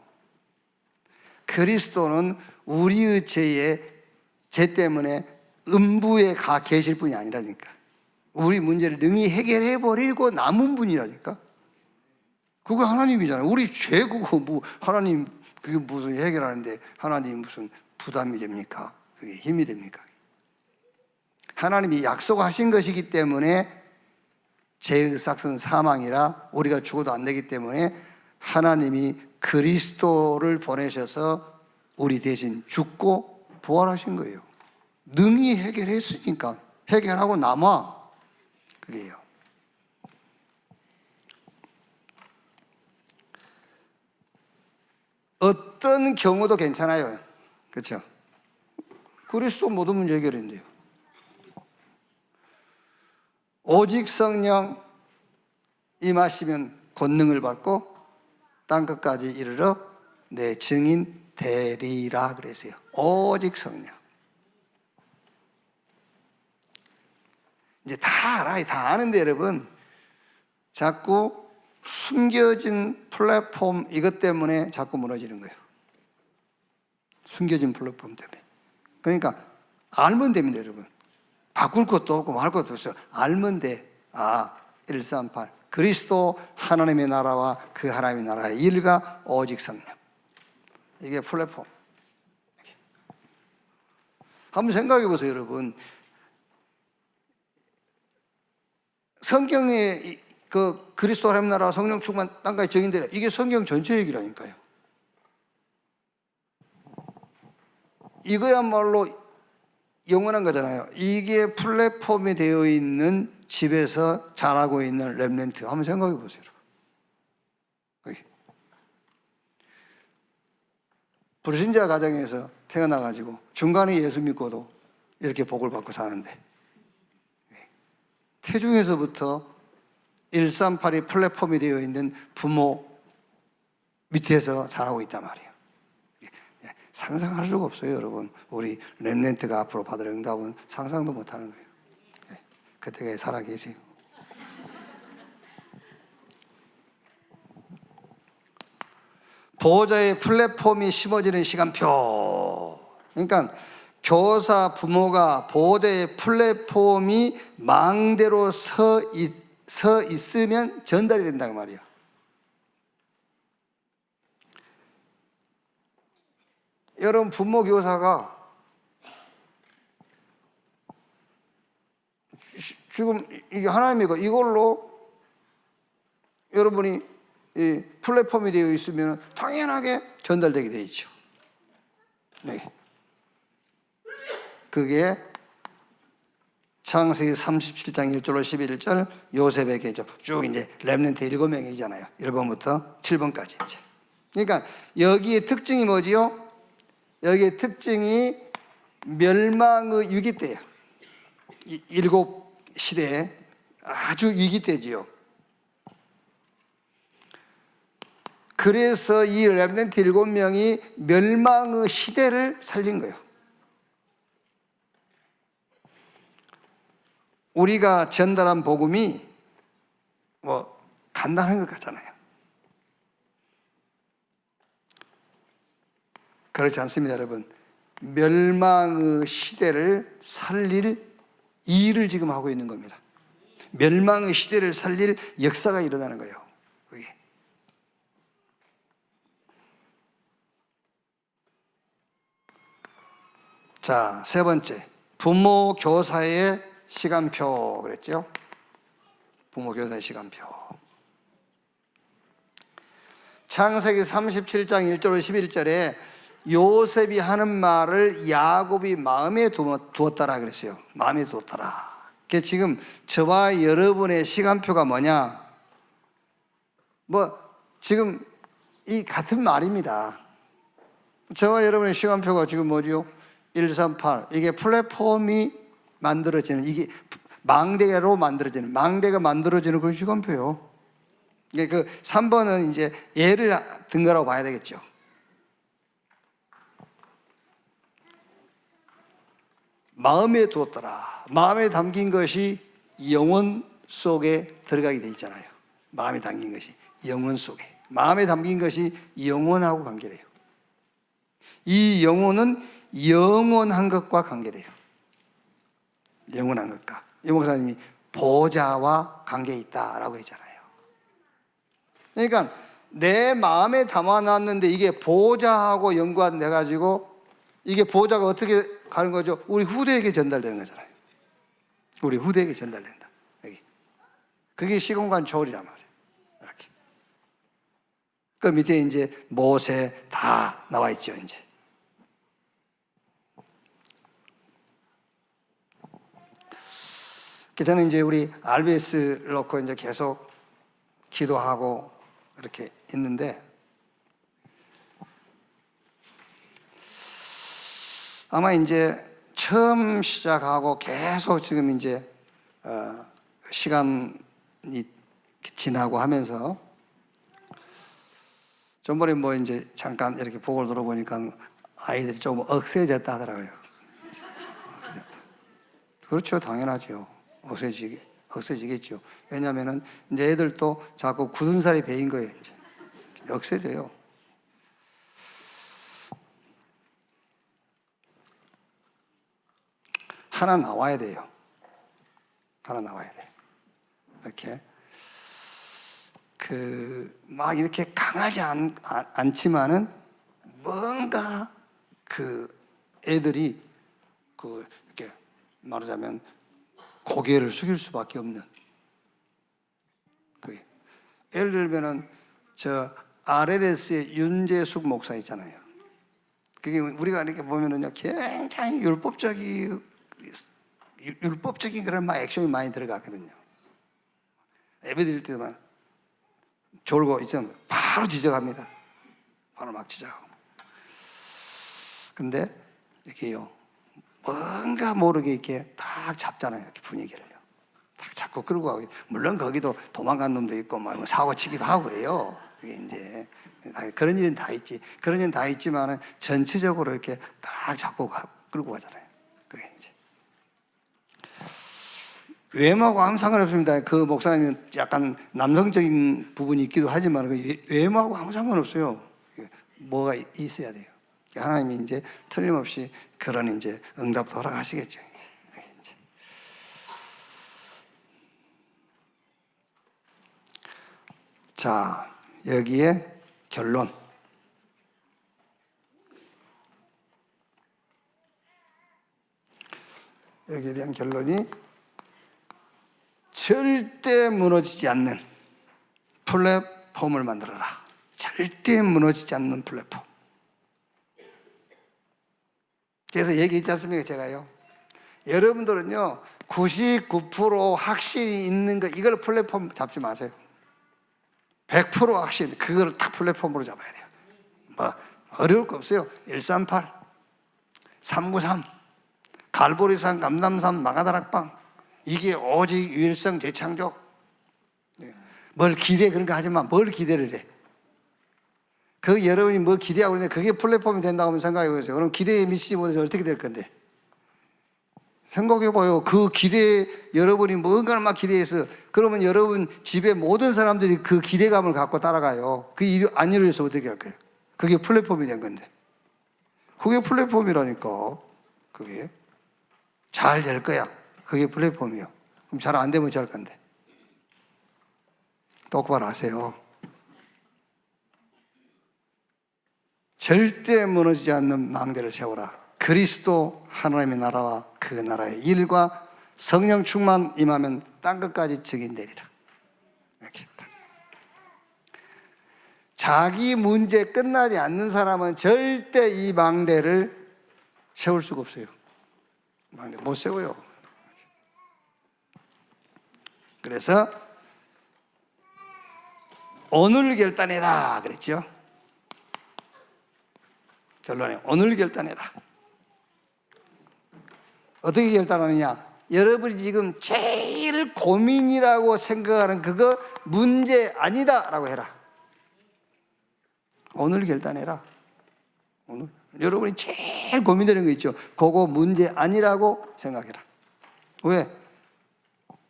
그리스도는 우리의 죄 때문에 음부에 가 계실 분이 아니라니까. 우리 문제를 능히 해결해 버리고 남은 분이라니까. 그거 하나님이잖아요. 우리 죄 그거 뭐 하나님 그게 무슨 해결하는데 하나님 무슨 부담이 됩니까? 그게 힘이 됩니까? 하나님이 약속하신 것이기 때문에 죄의 삭은 사망이라 우리가 죽어도 안 되기 때문에 하나님이 그리스도를 보내셔서 우리 대신 죽고 부활하신 거예요. 능히 해결했으니까 해결하고 남아. 그게요. 어떤 경우도 괜찮아요. 그렇죠? 그리스도 모든 문제 해결인데요. 오직 성령 임하시면 권능을 받고 땅끝까지 이르러 내 증인 되리라 그랬어요. 오직 성령. 이제 다 알아요. 다 아는데 여러분 자꾸 숨겨진 플랫폼 이것 때문에 자꾸 무너지는 거예요. 숨겨진 플랫폼 때문에. 그러니까 알면 됩니다, 여러분. 바꿀 것도 없고 말 것도 없어요. 알면 돼. 138 그리스도 하나님의 나라와 그 하나님의 나라의 일가 오직 성령. 이게 플랫폼. 한번 생각해 보세요, 여러분. 성경에 그 그리스도 하나님 나라 성령 충만 땅까지 정인되라. 이게 성경 전체 얘기라니까요. 이거야말로 영원한 거잖아요. 이게 플랫폼이 되어 있는 집에서 자라고 있는 렘넌트. 한번 생각해 보세요. 불신자 가정에서 태어나가지고 중간에 예수 믿고도 이렇게 복을 받고 사는데 태중에서부터 138이 플랫폼이 되어 있는 부모 밑에서 자라고 있단 말이에요. 상상할 수가 없어요, 여러분. 우리 렘넌트가 앞으로 받을 응답은 상상도 못하는 거예요. 그때가 살아계세요. 보호자의 플랫폼이 심어지는 시간표. 그러니까 교사, 부모가 보호자의 플랫폼이 망대로 서 있으면 전달이 된다고 말이에요. 여러분 부모 교사가 지금 이게 하나님이고 이걸로 여러분이 이 플랫폼이 되어 있으면 당연하게 전달되게 되어 있죠. 네. 그게 창세기 37장 1절로 11절 요셉에게 쭉 이제 렘넌트 7명이잖아요. 1번부터 7번까지 이제. 그러니까 여기에 특징이 뭐지요? 여기에 특징이 멸망의 위기 때예요. 7 시대에 아주 위기 때지요. 그래서 이 렘넌트 7명이 멸망의 시대를 살린 거예요. 우리가 전달한 복음이 뭐 간단한 것 같잖아요. 그렇지 않습니다, 여러분. 멸망의 시대를 살릴 일을 지금 하고 있는 겁니다. 멸망의 시대를 살릴 역사가 일어나는 거예요. 그게. 자, 세 번째, 부모 교사의 시간표 그랬죠? 부모 교사의 시간표. 창세기 37장 1절로 11절에 요셉이 하는 말을 야곱이 마음에 두었다라 그랬어요. 마음에 두었다라. 그게 지금 저와 여러분의 시간표가 뭐냐? 지금 이 같은 말입니다. 저와 여러분의 시간표가 지금 뭐죠? 138. 이게 플랫폼이 만들어지는, 이게 망대로 만들어지는, 망대가 만들어지는 그 시간표요. 이게 그 3번은 이제 예를 든 거라고 봐야 되겠죠. 마음에 두었더라. 마음에 담긴 것이 영혼 속에 들어가게 돼 있잖아요. 마음에 담긴 것이 영혼 속에. 마음에 담긴 것이 영혼하고 관계돼요. 이 영혼은 영원한 것과 관계돼요. 영원한 것과. 이 목사님이 보좌와 관계 있다라고 했잖아요. 그러니까 내 마음에 담아놨는데 이게 보좌하고 연관돼 가지고 이게 보좌가 어떻게 가는 거죠? 우리 후대에게 전달되는 거잖아요. 우리 후대에게 전달된다. 여기. 그게 시공간 조리란 말이에요. 이렇게. 그 밑에 이제 모세 다 나와 있죠, 이제. 저는 이제 우리 RBS를 놓고 이제 계속 기도하고 이렇게 있는데 아마 이제 처음 시작하고 계속 지금 이제 시간이 지나고 하면서 전번에 뭐 이제 잠깐 이렇게 보고를 들어보니까 아이들이 조금 억세졌다 하더라고요. 억세졌다. 그렇죠, 당연하죠. 억세지겠죠. 왜냐하면은 이제 애들도 자꾸 굳은 살이 배인 거예요. 이제 억세져요. 하나 나와야 돼요. 하나 나와야 돼. 이렇게 막 이렇게 강하지 않지만은 뭔가 애들이 이렇게 말하자면 고개를 숙일 수밖에 없는. 그게 예를 들면은 저 RLS의 윤재숙 목사 있잖아요. 그게 우리가 이렇게 보면은요 굉장히 율법적인 그런 막 액션이 많이 들어갔거든요. 예배 드릴 때만 졸고 있으면 바로 지적합니다. 바로 막 지적하고. 근데 이게요 뭔가 모르게 이렇게 딱 잡잖아요. 이렇게 분위기를요. 딱 잡고 끌고 가고. 물론 거기도 도망간 놈도 있고, 막 사고 치기도 하고 그래요. 그게 이제. 그런 일은 다 있지. 그런 일은 다 있지만은 전체적으로 이렇게 딱 잡고 끌고 가잖아요. 그게 이제. 외모하고 아무 상관없습니다. 그 목사님은 약간 남성적인 부분이 있기도 하지만 그 외모하고 아무 상관없어요. 뭐가 있어야 돼요. 하나님이 이제 틀림없이 그런 이제 응답 돌아가시겠죠. 이제. 자, 여기에 결론. 여기에 대한 결론이 절대 무너지지 않는 플랫폼을 만들어라. 절대 무너지지 않는 플랫폼. 그래서 얘기했지 않습니까, 제가요? 여러분들은요, 99% 확신이 있는 거, 이걸 플랫폼 잡지 마세요. 100% 확신, 그걸 딱 플랫폼으로 잡아야 돼요. 뭐, 어려울 거 없어요. 138, 393, 갈보리산, 감남산, 마가다락방. 이게 오직 유일성 재창조. 뭘 기대, 그런 거 하지 마. 뭘 기대를 해. 여러분이 뭐 기대하고 있는데 그게 플랫폼이 된다고 하면 생각해 보세요. 그럼 기대에 미치지 못해서 어떻게 될 건데? 생각해봐요. 그 기대에 여러분이 뭔가를 막 기대해서 그러면 여러분 집에 모든 사람들이 그 기대감을 갖고 따라가요. 그 일 안 이루어져서 어떻게 할까요? 그게 플랫폼이 된 건데. 그게 플랫폼이라니까. 그게 잘 될 거야. 그게 플랫폼이요. 그럼 잘 안 되면 어쩔 건데. 똑바로 하세요. 절대 무너지지 않는 망대를 세워라. 그리스도 하나님의 나라와 그 나라의 일과 성령 충만 임하면 땅 끝까지 증인되리라. 이렇게. 자기 문제 끝나지 않는 사람은 절대 이 망대를 세울 수가 없어요. 망대 못 세워요. 그래서 오늘 결단해라 그랬죠. 결론에 오늘 결단해라. 어떻게 결단하느냐? 여러분이 지금 제일 고민이라고 생각하는 그거 문제 아니다 라고 해라. 오늘 결단해라. 오늘 여러분이 제일 고민되는 거 있죠. 그거 문제 아니라고 생각해라. 왜?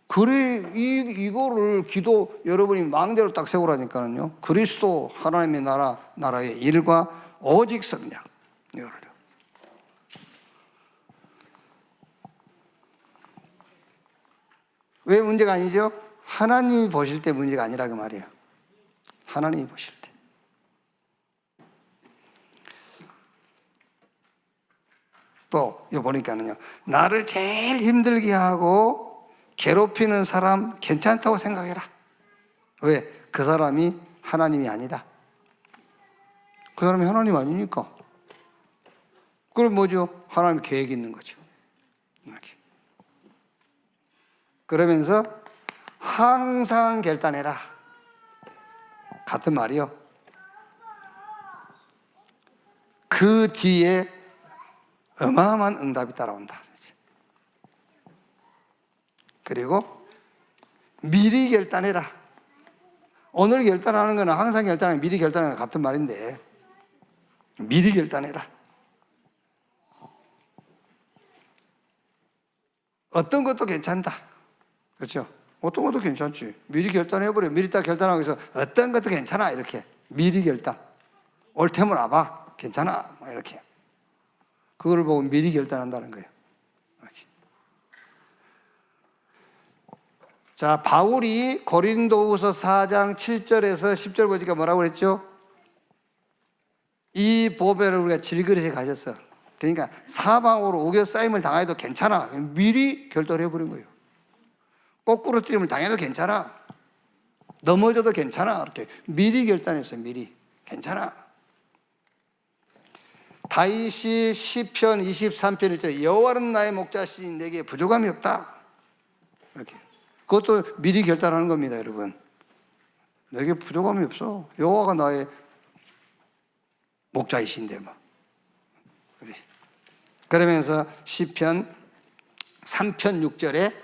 그래 이거를 기도 여러분이 망대로 딱 세우라니까는요. 그리스도 하나님의 나라의 일과 오직 성령 이거를요. 왜 문제가 아니죠? 하나님이 보실 때 문제가 아니라 그 말이에요. 하나님이 보실 때. 또 이거 보니까는요. 나를 제일 힘들게 하고 괴롭히는 사람 괜찮다고 생각해라. 왜? 그 사람이 하나님이 아니다. 그 사람이 하나님 아니니까. 그럼 뭐죠? 하나님 계획이 있는 거죠. 이렇게. 그러면서 항상 결단해라. 같은 말이요. 그 뒤에 어마어마한 응답이 따라온다. 그리고 미리 결단해라. 오늘 결단하는 거는 항상 결단하는 미리 결단하는 거 같은 말인데 미리 결단해라. 어떤 것도 괜찮다. 그렇죠? 어떤 것도 괜찮지. 미리 결단해버려. 미리 딱 결단하고 해서 어떤 것도 괜찮아. 이렇게 미리 결단. 올 테면 와봐. 괜찮아. 이렇게. 그걸 보고 미리 결단한다는 거예요. 이렇게. 자, 바울이 고린도후서 4장 7절에서 10절 보니까 뭐라고 그랬죠? 이 보배를 우리가 질그릇에 가졌어. 그러니까 사방으로 우겨싸임을 당해도 괜찮아. 미리 결단해버린 거예요. 거꾸로 뛰임을 당해도 괜찮아. 넘어져도 괜찮아. 이렇게 미리 결단했어요. 미리. 괜찮아. 다윗이 시편 23편 1절에 여호와는 나의 목자시니 내게 부족함이 없다. 이렇게. 그것도 미리 결단하는 겁니다, 여러분. 내게 부족함이 없어. 여호와가 나의 목자이신데 뭐. 그러면서 시편 3편 6절에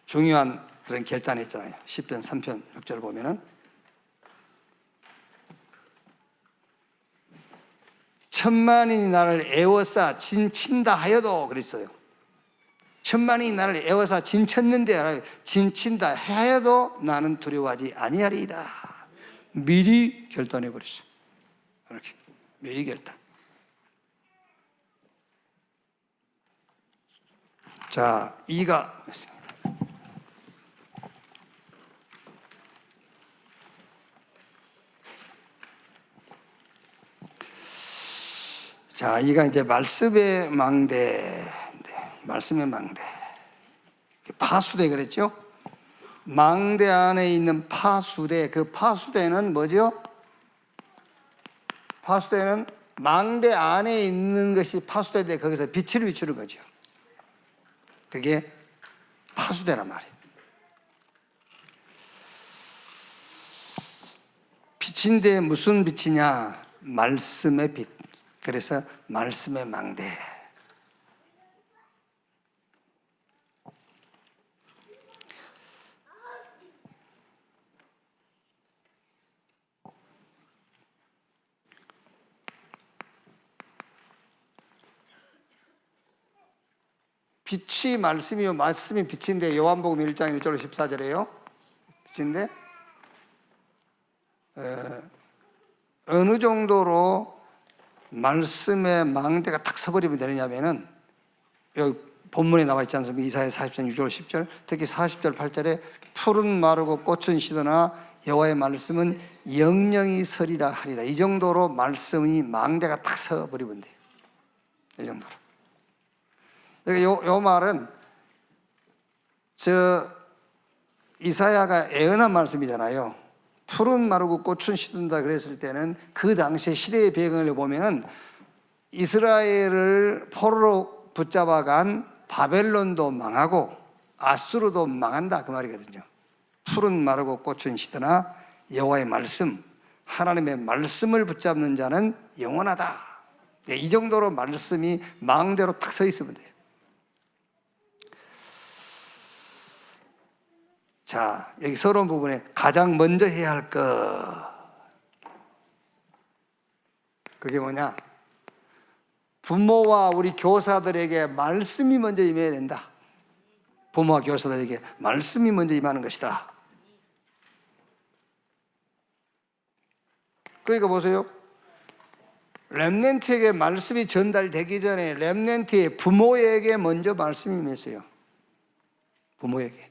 중요한 그런 결단했잖아요. 시편 3편 6절 보면은 천만인이 나를 애워싸 진친다 하여도 그랬어요. 천만인이 나를 애워싸 진쳤는데 진친다 하여도 나는 두려워하지 아니하리이다. 미리 결단해 버렸어요. 이렇게 미리 결단. 자, 2가 있습니다. 자, 이가 이제 말씀의 망대, 말씀의 망대, 파수대 그랬죠? 망대 안에 있는 파수대, 그 파수대는 뭐죠? 파수대는 망대 안에 있는 것이 파수대인데 거기서 빛을 비추는 거죠. 그게 파수대란 말이에요. 빛인데 무슨 빛이냐? 말씀의 빛. 그래서 말씀의 망대. 빛이 말씀이요, 말씀이 빛인데 요한복음 1장 1절 14절에요. 빛인데 어느 정도로 말씀의 망대가 탁 서버리면 되느냐면은 여기 본문에 나와 있지 않습니까? 이사야 40장 6절 10절, 특히 40절 8절에 푸른 마르고 꽃은 시드나 여호와의 말씀은 영영이 서리라 하리라. 이 정도로 말씀이 망대가 탁 서버리면 돼요. 이 정도로. 그러니까 요 말은 이사야가 애언한 말씀이잖아요. 푸른 마르고 꽃은 시든다 그랬을 때는 그 당시의 시대의 배경을 보면은 이스라엘을 포로로 붙잡아간 바벨론도 망하고 아수르도 망한다 그 말이거든요. 푸른 마르고 꽃은 시드나 여호와의 말씀, 하나님의 말씀을 붙잡는 자는 영원하다. 이 정도로 말씀이 망대로 탁 서 있으면 돼요. 자, 여기 서론 부분에 가장 먼저 해야 할 것, 그게 뭐냐? 부모와 우리 교사들에게 말씀이 먼저 임해야 된다. 부모와 교사들에게 말씀이 먼저 임하는 것이다. 그러니까 보세요. 렘넌트에게 말씀이 전달되기 전에 렘넌트의 부모에게 먼저 말씀이 임했어요. 부모에게.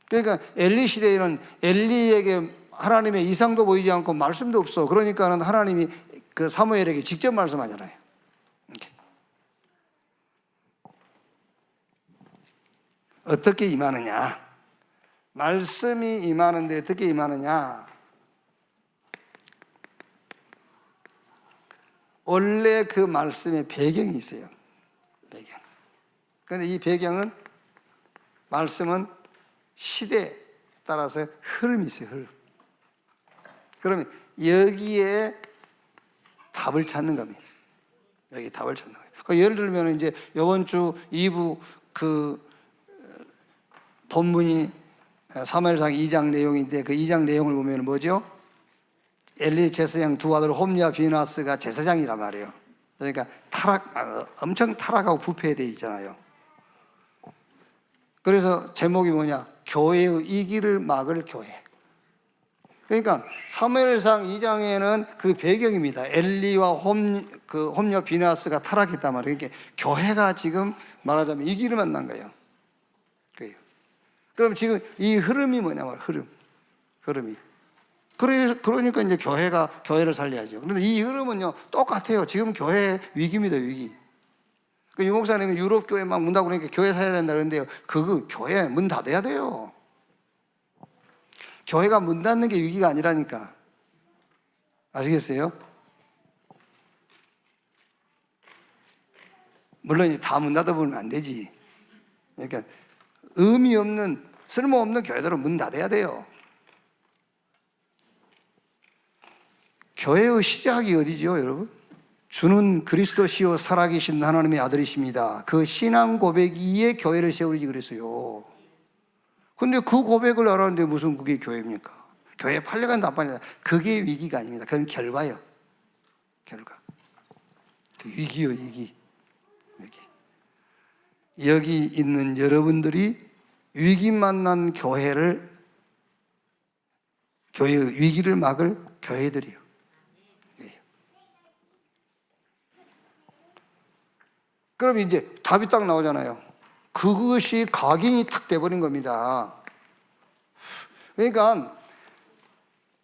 그러니까 엘리 시대에는 엘리에게 하나님의 이상도 보이지 않고 말씀도 없어. 그러니까는 하나님이 그 사무엘에게 직접 말씀하잖아요. 이렇게. 어떻게 임하느냐? 말씀이 임하는데 어떻게 임하느냐? 원래 그 말씀의 배경이 있어요. 배경. 그런데 이 배경은, 말씀은 시대에 따라서 흐름이 있어요. 흐름. 그러면 여기에 답을 찾는 겁니다. 여기 답을 찾는 거예요. 그러니까 예를 들면 이제 이번 주 2부 그 본문이 사무엘상 2장 내용인데, 그 2장 내용을 보면 뭐죠? 엘리 제사장 두 아들 홈리와 비나스가 제사장이란 말이에요. 그러니까 엄청 타락하고 부패되어 있잖아요. 그래서 제목이 뭐냐? 교회의 이기를 막을 교회. 그러니까 사무엘상 2장에는 그 배경입니다. 엘리와 홈리와 비나스가 타락했단 말이에요. 그러니까 교회가 지금 말하자면 이기를 만난 거예요. 그래요. 그럼 지금 이 흐름이 뭐냐 말이에요. 흐름이. 그러니까 이제 교회를 살려야죠. 그런데 이 흐름은요, 똑같아요. 지금 교회 위기입니다, 위기. 유 목사님은 유럽 교회 막 문 닫고 그러니까 교회 사야 된다 그러는데요. 교회 문 닫아야 돼요. 교회가 문 닫는 게 위기가 아니라니까. 아시겠어요? 물론 다 문 닫아보면 안 되지. 그러니까 의미 없는, 쓸모없는 교회들은 문 닫아야 돼요. 교회의 시작이 어디죠, 여러분? 주는 그리스도시요 살아계신 하나님의 아들이십니다. 그 신앙 고백 이에 교회를 세우지 그랬어요. 근데 그 고백을 알았는데 무슨 그게 교회입니까? 교회 팔려간다 안 팔려간다, 그게 위기가 아닙니다. 그건 결과예요. 결과. 그 위기요, 위기. 여기 있는 여러분들이 위기 만난 교회의 위기를 막을 교회들이요. 그럼 이제 답이 딱 나오잖아요. 그것이 각인이 탁 돼버린 겁니다. 그러니까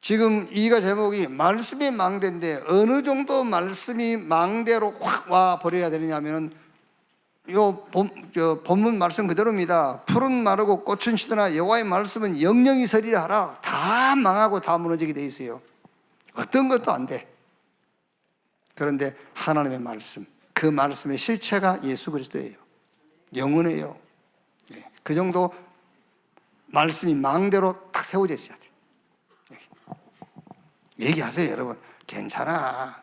지금 이가 제목이 말씀이 망대인데, 어느 정도 말씀이 망대로 확 와 버려야 되느냐면은 본문 말씀 그대로입니다. 푸른 마르고 꽃은 시드나 여호와의 말씀은 영영이 서리라 하라. 다 망하고 다 무너지게 돼 있어요. 어떤 것도 안 돼. 그런데 하나님의 말씀, 그 말씀의 실체가 예수 그리스도예요. 영원해요. 그 정도 말씀이 망대로 딱 세워져 있어야 돼요. 얘기하세요, 여러분. 괜찮아.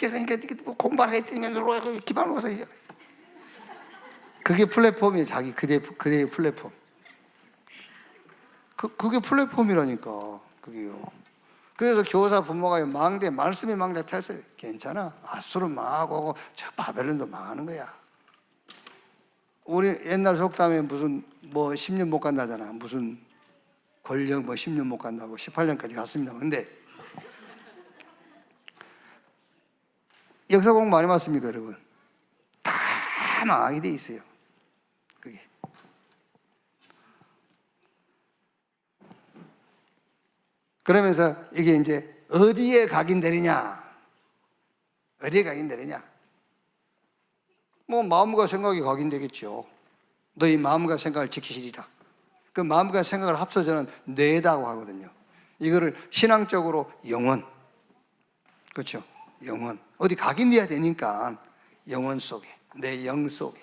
그러니까 공부를 했더니 맨날 기반 놓아서 그게 플랫폼이에요. 자기 그대의 플랫폼. 그게 플랫폼이라니까. 그게요. 그래서 교사 부모가 망대, 말씀이 망대 타서 괜찮아. 아수르 망하고 저 바벨론도 망하는 거야. 우리 옛날 속담에 무슨 10년 못 간다잖아. 무슨 권력 10년 못 간다고 18년까지 갔습니다. 근데 역사 공부 많이 맞습니까, 여러분? 다 망하게 돼 있어요. 그게. 그러면서 이게 이제 어디에 각인되느냐? 어디에 각인되느냐? 뭐 마음과 생각이 각인되겠죠. 너희 마음과 생각을 지키시리라. 그 마음과 생각을 합쳐서는 뇌다고 하거든요. 이거를 신앙적으로 영혼, 그렇죠? 영혼. 어디 각인돼야 되니까 영혼 속에, 내 영 속에.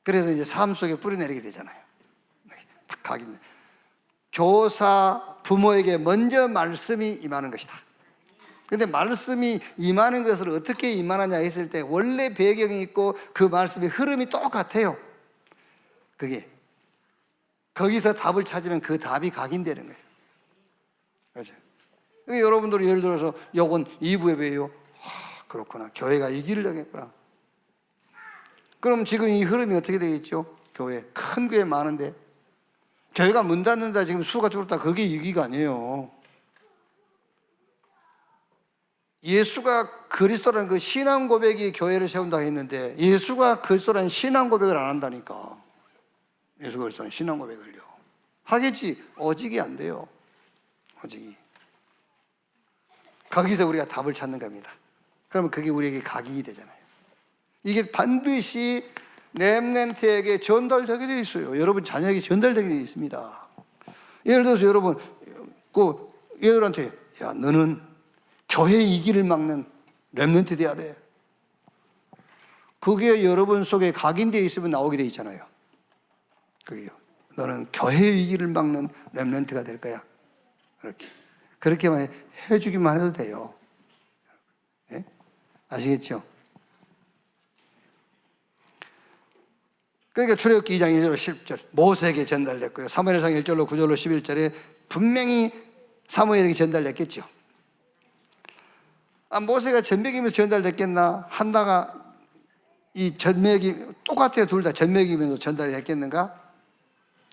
그래서 이제 삶 속에 뿌려내리게 되잖아요. 딱 각인. 교사, 부모에게 먼저 말씀이 임하는 것이다. 근데 말씀이 임하는 것을 어떻게 임하느냐 했을 때 원래 배경이 있고 그 말씀의 흐름이 똑같아요. 그게 거기서 답을 찾으면 그 답이 각인되는 거예요. 그렇죠? 여러분들이 예를 들어서 요건 2부 예배예요. 그렇구나. 교회가 이 길을 정했구나. 그럼 지금 이 흐름이 어떻게 되겠죠? 교회 큰 교회 많은데 교회가 문 닫는다, 지금 수가 줄었다, 그게 위기가 아니에요. 예수가 그리스도라는 그 신앙 고백이 교회를 세운다 했는데 예수가 그리스도라는 신앙 고백을 안 한다니까. 예수 그리스도는 신앙 고백을요. 하겠지. 오직이 안 돼요. 오직이. 거기서 우리가 답을 찾는 겁니다. 그러면 그게 우리에게 각인이 되잖아요. 이게 반드시 렘넌트에게 전달되게 되어 있어요. 여러분 자녀에게 전달되게 되어 있습니다. 예를 들어서 여러분 그 얘들한테 야, 너는 교회 이 길을 막는 렘넌트 돼야 돼. 그게 여러분 속에 각인되어 있으면 나오게 되어 있잖아요. 그게요. 너는 교회 위기를 막는 렘넌트가 될 거야. 그렇게만 해주기만 해도 돼요. 네? 아시겠죠? 그러니까 출애굽기 2장 1절 10절 모세에게 전달됐고요. 사무엘상 1절로 9절로 11절에 분명히 사무엘에게 전달됐겠죠. 모세가 전맥이면서 전달됐겠나? 한나가 이 전맥이 똑같아요. 둘 다 전맥이면서 전달이 됐겠는가?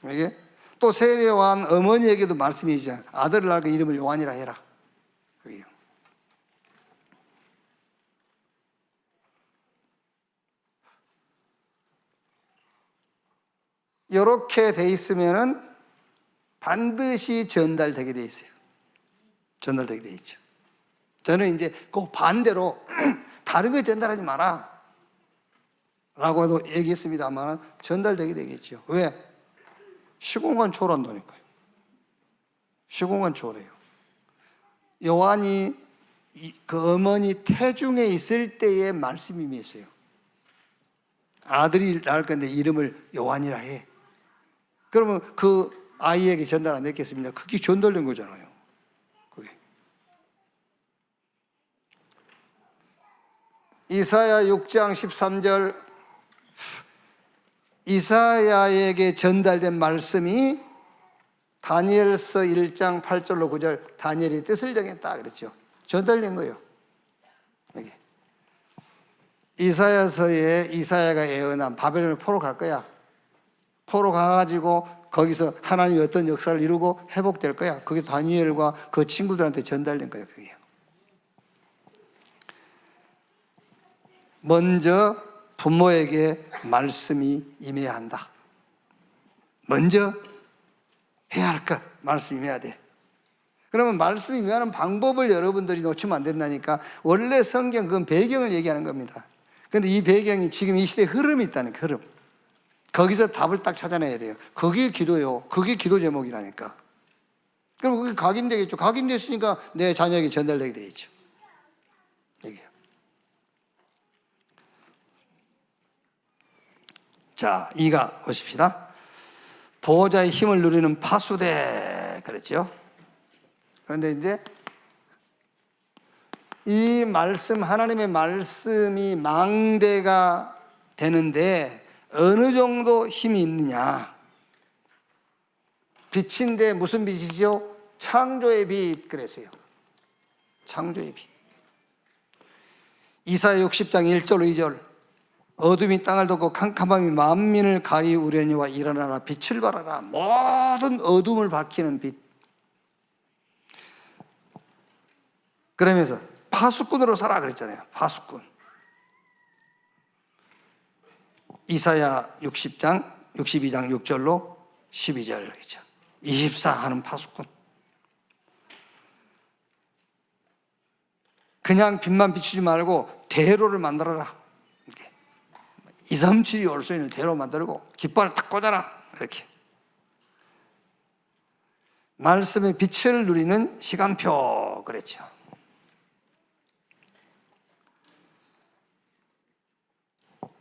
이게 또 세례요한 어머니에게도 말씀이 있잖아요. 아들을 낳고 이름을 요한이라 해라. 그게요. 이렇게 돼 있으면은 반드시 전달되게 돼 있어요. 전달되게 돼 있죠. 저는 이제 그 반대로 다른 거 전달하지 마라 라고도 얘기했습니다만 전달되게 되겠죠. 왜? 시공간 초월한다니까요. 시공간 초월해요. 요한이 그 어머니 태중에 있을 때의 말씀이 있어요. 아들이 낳을 건데 이름을 요한이라 해. 그러면 그 아이에게 전달 안 됐겠습니까? 그게 전달된 거잖아요. 그게. 이사야 6장 13절 이사야에게 전달된 말씀이 다니엘서 1장 8절로 9절 다니엘이 뜻을 정했다 그랬죠. 전달된 거예요. 여기. 이사야서에 이사야가 예언한 바벨론에 포로 갈 거야. 포로 가가지고 거기서 하나님이 어떤 역사를 이루고 회복될 거야. 그게 다니엘과 그 친구들한테 전달된 거예요. 그게. 먼저 부모에게 말씀이 임해야 한다. 먼저 해야 할 것, 말씀이 임해야 돼. 그러면 말씀이 임하는 방법을 여러분들이 놓치면 안 된다니까. 원래 성경 그건 배경을 얘기하는 겁니다. 그런데 이 배경이 지금 이 시대에 흐름이 있다는 흐름. 거기서 답을 딱 찾아내야 돼요. 그게 기도요. 그게 기도 제목이라니까. 그럼 그게 각인되겠죠. 각인됐으니까 내 자녀에게 전달되게 되겠죠. 얘기해요. 자, 2가 보십시다. 보호자의 힘을 누리는 파수대 그랬죠. 그런데 이제 이 말씀, 하나님의 말씀이 망대가 되는데 어느 정도 힘이 있느냐. 빛인데 무슨 빛이죠? 창조의 빛 그랬어요. 창조의 빛. 이사야 60장 1절 2절 어둠이 땅을 덮고 캄캄함이 만민을 가리우려니와 일어나라 빛을 발하라. 모든 어둠을 밝히는 빛. 그러면서 파수꾼으로 살아 그랬잖아요. 파수꾼. 이사야 62장 6절로 12절 그렇죠. 24 하는 파수꾼. 그냥 빛만 비추지 말고 대로를 만들어라. 이렇게. 2, 3, 7이 올 수 있는 대로 만들고 깃발을 탁 꽂아라. 이렇게. 말씀의 빛을 누리는 시간표 그랬죠.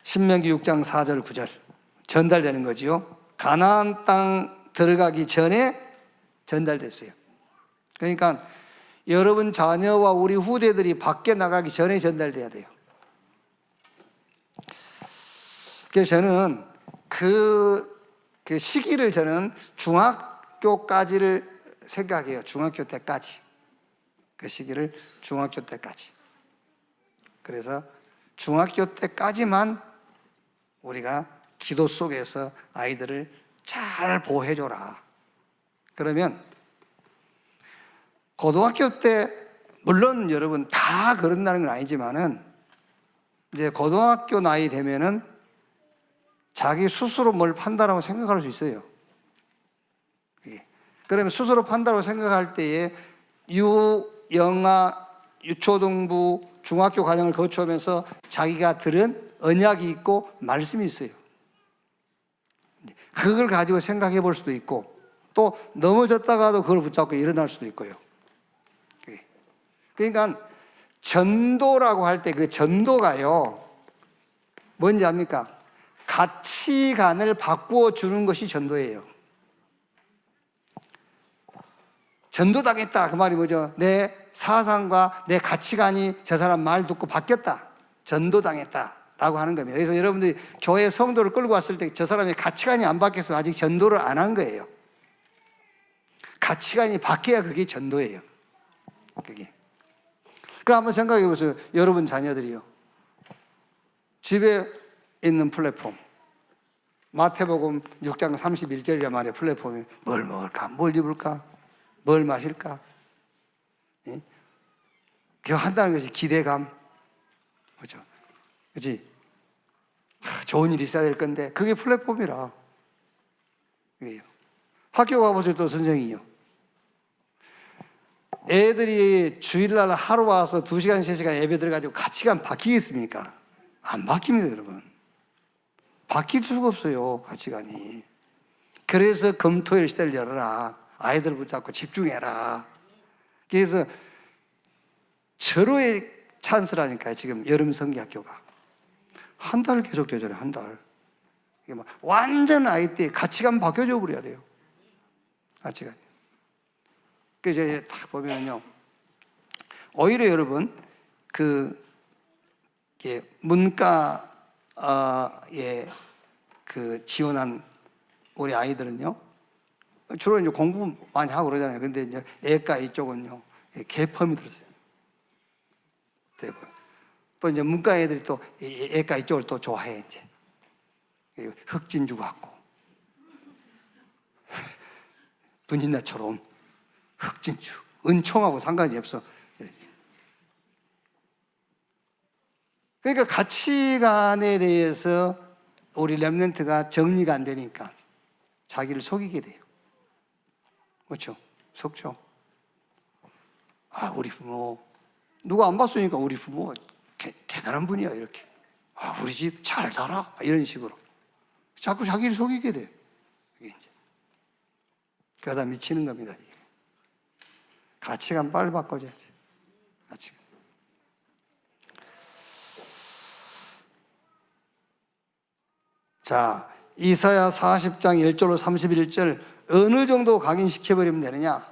신명기 6장 4절 9절 전달되는 거지요. 가나안 땅 들어가기 전에 전달됐어요. 그러니까 여러분 자녀와 우리 후대들이 밖에 나가기 전에 전달돼야 돼요. 그래서 저는 그 시기를 저는 중학교까지를 생각해요. 중학교 때까지. 그 시기를 중학교 때까지. 그래서 중학교 때까지만 우리가 기도 속에서 아이들을 잘 보호해줘라. 그러면 고등학교 때 물론 여러분 다 그런다는 건 아니지만은 이제 고등학교 나이 되면은 자기 스스로 뭘 판단하고 생각할 수 있어요. 그러면 스스로 판단하고 생각할 때에 영아, 유초등부, 중학교 과정을 거쳐오면서 자기가 들은 언약이 있고 말씀이 있어요. 그걸 가지고 생각해 볼 수도 있고 또 넘어졌다가도 그걸 붙잡고 일어날 수도 있고요. 그러니까 전도라고 할 때 그 전도가요 뭔지 압니까? 가치관을 바꾸어 주는 것이 전도예요. 전도당했다 그 말이 뭐죠? 내 사상과 내 가치관이 저 사람 말 듣고 바뀌었다. 전도당했다 라고 하는 겁니다. 그래서 여러분들이 교회 성도를 끌고 왔을 때 저 사람의 가치관이 안 바뀌었으면 아직 전도를 안 한 거예요. 가치관이 바뀌어야 그게 전도예요. 그게. 그럼 한번 생각해 보세요. 여러분 자녀들이요. 집에 있는 플랫폼. 마태복음 6장 31절이란 말이에요. 플랫폼에 뭘 먹을까? 뭘 입을까? 뭘 마실까? 예? 그거 한다는 것이 기대감. 그렇죠? 그렇지? 좋은 일이 있어야 될 건데 그게 플랫폼이라. 그게요. 학교 가보세요. 또 선생이요. 애들이 주일날 하루 와서 2시간, 3시간 예배 들어가지고 가치관 바뀌겠습니까? 안 바뀝니다, 여러분. 바뀔 수가 없어요, 가치관이. 그래서 금토일 시대를 열어라. 아이들 붙잡고 집중해라. 그래서 절호의 찬스라니까요, 지금 여름 성기학교가. 한 달 계속 되잖아요, 한 달. 이게 막 완전 아이 때 가치관 바뀌어져 버려야 돼요. 가치관이. 그래서 이제 딱 보면요. 오히려 여러분, 문과에 지원한 우리 아이들은요. 주로 이제 공부 많이 하고 그러잖아요. 근데 이제 애과 이쪽은요. 개펌이 들었어요. 대부분. 또 이제 문과 애들이 또 애과 이쪽을 또 좋아해, 이제. 흑진주 같고. 분인나처럼. 흑진주, 은총하고 상관이 없어. 그러니까 가치관에 대해서 우리 렘넌트가 정리가 안 되니까 자기를 속이게 돼요. 그렇죠? 속죠. 아, 우리 부모 누가 안 봤으니까 우리 부모 대단한 분이야 이렇게. 아, 우리 집 잘 살아 이런 식으로 자꾸 자기를 속이게 돼. 이게 이제 그러다 미치는 겁니다. 가치관 빨리 바꿔줘야 돼. 가치관. 자, 이사야 40장 1절로 31절 어느 정도 각인시켜버리면 되느냐?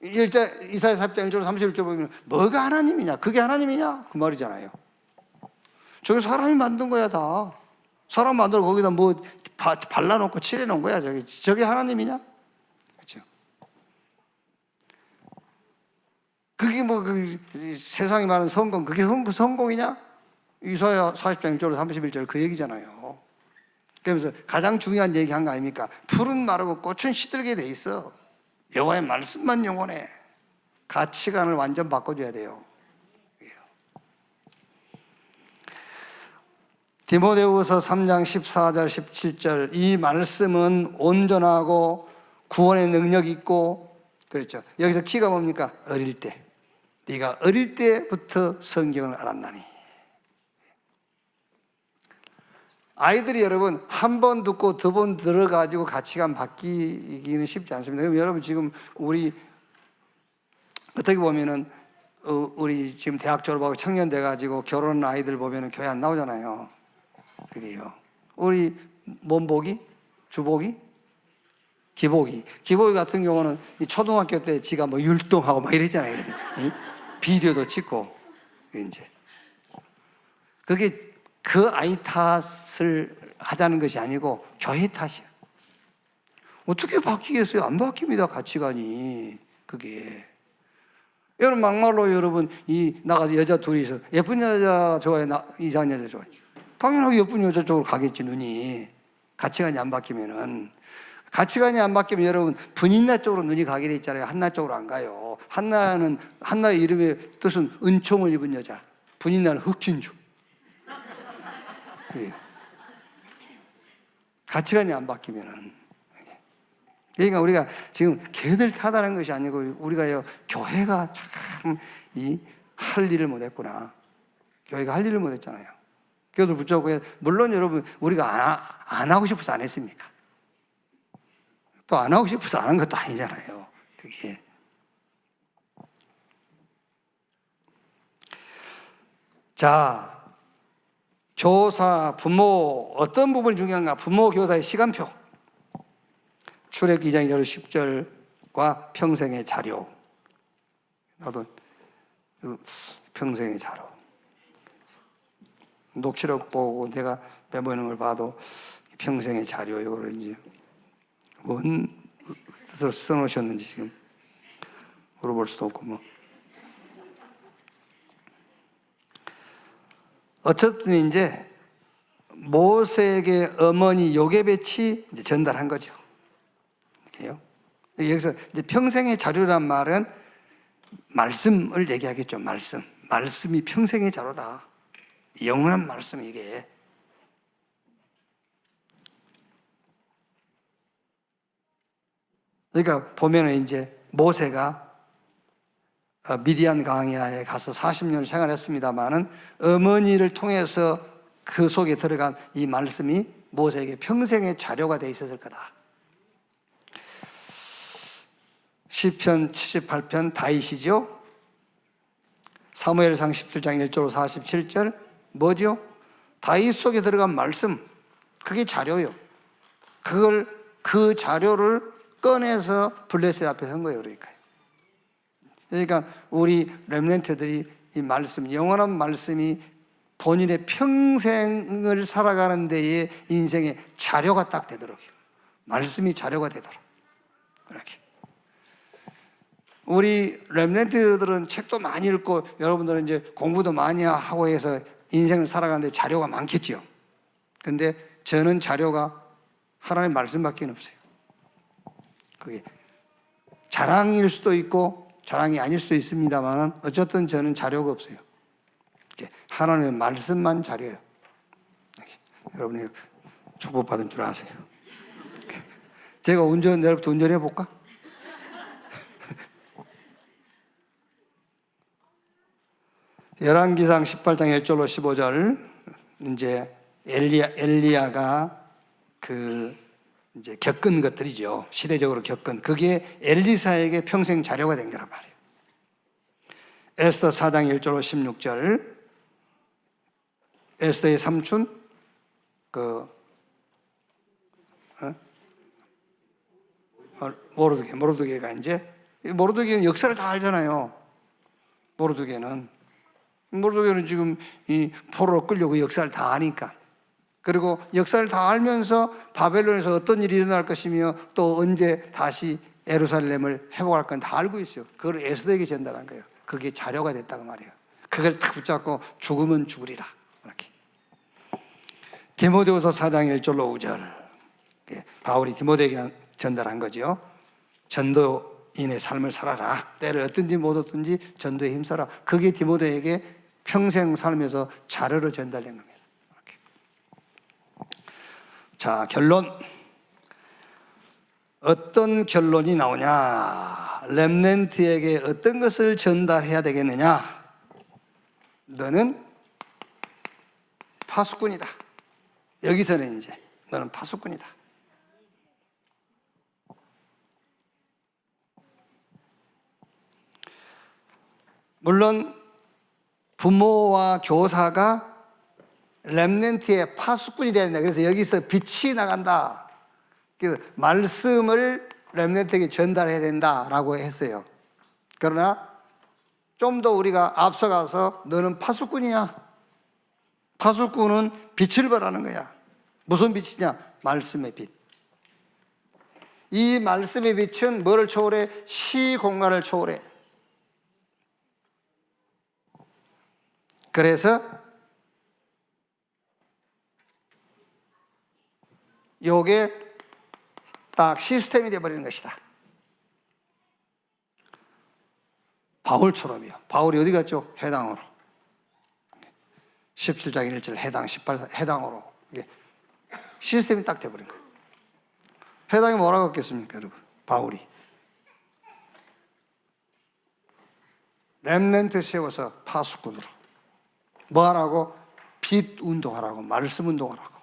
이사야 40장 1절로 31절 보면 뭐가 하나님이냐? 그게 하나님이냐? 그 말이잖아요. 저게 사람이 만든 거야 다. 사람 만들어 거기다 뭐 발라놓고 칠해놓은 거야. 저게 하나님이냐? 그렇죠? 그게 뭐 세상이 말하는 성공, 그게 성공이냐? 이사야 40장 1절로 31절 그 얘기잖아요. 그러면서 가장 중요한 얘기 한 거 아닙니까? 풀은 마르고 꽃은 시들게 돼 있어. 여호와의 말씀만 영원해. 가치관을 완전 바꿔줘야 돼요. 디모데후서 3장 14절 17절 이 말씀은 온전하고 구원의 능력 있고 그렇죠. 여기서 키가 뭡니까? 어릴 때. 네가 어릴 때부터 성경을 알았나니. 아이들이 여러분 한 번 듣고 두 번 들어가지고 가치관 바뀌기는 쉽지 않습니다. 그럼 여러분 지금 우리 어떻게 보면은 우리 지금 대학 졸업하고 청년 돼가지고 결혼한 아이들 보면은 교회 안 나오잖아요. 그게요. 우리 몸보기, 주보기, 기보기 같은 경우는 초등학교 때 지가 뭐 율동하고 막 이랬잖아요. 비디오도 찍고 이제 그게 그 아이 탓을 하자는 것이 아니고 교회 탓이에요. 어떻게 바뀌겠어요? 안 바뀝니다. 가치관이 그게. 여러분 막말로 여러분 나가서 여자 둘이서 예쁜 여자 좋아해, 이상한 여자 좋아해. 당연하게 예쁜 여자 쪽으로 가겠지 눈이. 가치관이 안 바뀌면은. 가치관이 안 바뀌면 여러분 분인나 쪽으로 눈이 가게 돼 있잖아요. 한나 쪽으로 안 가요. 한나의 이름의 뜻은 은총을 입은 여자. 분인나는 흑진주. 예. 가치관이 안 바뀌면은. 그러니까 우리가 지금 걔들 탓하는 것이 아니고 우리가 교회가 참 할 일을 못했구나. 교회가 할 일을 못했잖아요. 교회들 붙잡고 물론 여러분 우리가 안 하고 싶어서 안 했습니까? 또 안 하고 싶어서 안 한 것도 아니잖아요. 그게. 자, 교사, 부모 어떤 부분이 중요한가? 부모, 교사의 시간표. 출애굽기 2장 2절 10절과 평생의 자료. 나도 평생의 자료. 녹취록 보고 내가 메모하는 걸 봐도 평생의 자료 이거를 이제 뭔 뜻으로 써놓으셨는지 지금 물어볼 수도 없고 뭐. 어쨌든 이제 모세에게 어머니 요게벳이 이제 전달한 거죠. 이렇게요. 여기서 이제 평생의 자료란 말은 말씀을 얘기하겠죠. 말씀이 평생의 자료다. 영원한 말씀 이게. 그러니까 보면은 이제 모세가 미디안 광야에 가서 40년을 생활했습니다마는 어머니를 통해서 그 속에 들어간 이 말씀이 모세에게 평생의 자료가 돼 있었을 거다. 시편 78편 다윗이죠. 사무엘상 17장 1절 47절 뭐죠? 다윗 속에 들어간 말씀, 그게 자료요. 그 자료를 꺼내서 블레셋 앞에 선 거예요. 그러니까 우리 렘넌트들이 이 말씀, 영원한 말씀이 본인의 평생을 살아가는 데에 인생의 자료가 딱 되도록요. 말씀이 자료가 되도록. 그렇게. 우리 렘넌트들은 책도 많이 읽고 여러분들은 이제 공부도 많이 하고 해서 인생을 살아가는데 자료가 많겠지요. 근데 저는 자료가 하나님의 말씀밖에 없어요. 그게 자랑일 수도 있고 자랑이 아닐 수도 있습니다만 어쨌든 저는 자료가 없어요. 하나님의 말씀만 자료예요. 여러분이 축복받은 줄 아세요. 제가 내일부터 운전해 볼까? 열왕기상 18장 1절로 15절 이제 엘리야가 이제 겪은 것들이죠. 시대적으로 겪은 그게 엘리사에게 평생 자료가 된 거란 말이에요. 에스더 4장 1절로 16절 에스더의 삼촌 모르드게가 이제 모르드게는 역사를 다 알잖아요. 모르드게는 지금 이 포로로 끌려 그 역사를 다 아니까. 그리고 역사를 다 알면서 바벨론에서 어떤 일이 일어날 것이며 또 언제 다시 예루살렘을 회복할 건 다 알고 있어요. 그걸 에스더에게 전달한 거예요. 그게 자료가 됐다고 말이에요. 그걸 딱 붙잡고 죽으면 죽으리라. 이렇게. 디모데후서 4장 1절로 5절. 바울이 디모데에게 전달한 거죠. 전도 인의 삶을 살아라. 때를 어떤지 못 어떤지 전도에 힘써라. 그게 디모데에게 평생 살면서 자료로 전달된 겁니다. 이렇게. 자, 결론. 어떤 결론이 나오냐? 렘넌트에게 어떤 것을 전달해야 되겠느냐? 너는 파수꾼이다. 여기서는 이제 너는 파수꾼이다. 물론 부모와 교사가 렘넌트의 파수꾼이 되야 된다. 그래서 여기서 빛이 나간다. 그 말씀을 렘넌트에게 전달해야 된다라고 했어요. 그러나 좀 더 우리가 앞서가서 너는 파수꾼이야. 파수꾼은 빛을 발하는 거야. 무슨 빛이냐? 말씀의 빛. 이 말씀의 빛은 뭐를 초월해? 시공간을 초월해. 그래서 요게 딱 시스템이 되어버리는 것이다. 바울처럼이요. 바울이 어디 갔죠? 해당으로. 17장 1절 해당, 18장 해당으로. 이게 시스템이 딱 되어버린 거예요. 해당이 뭐라고 했겠습니까, 여러분? 바울이. 렘넌트 세워서 파수꾼으로. 뭐 하라고? 빛 운동하라고, 말씀 운동하라고.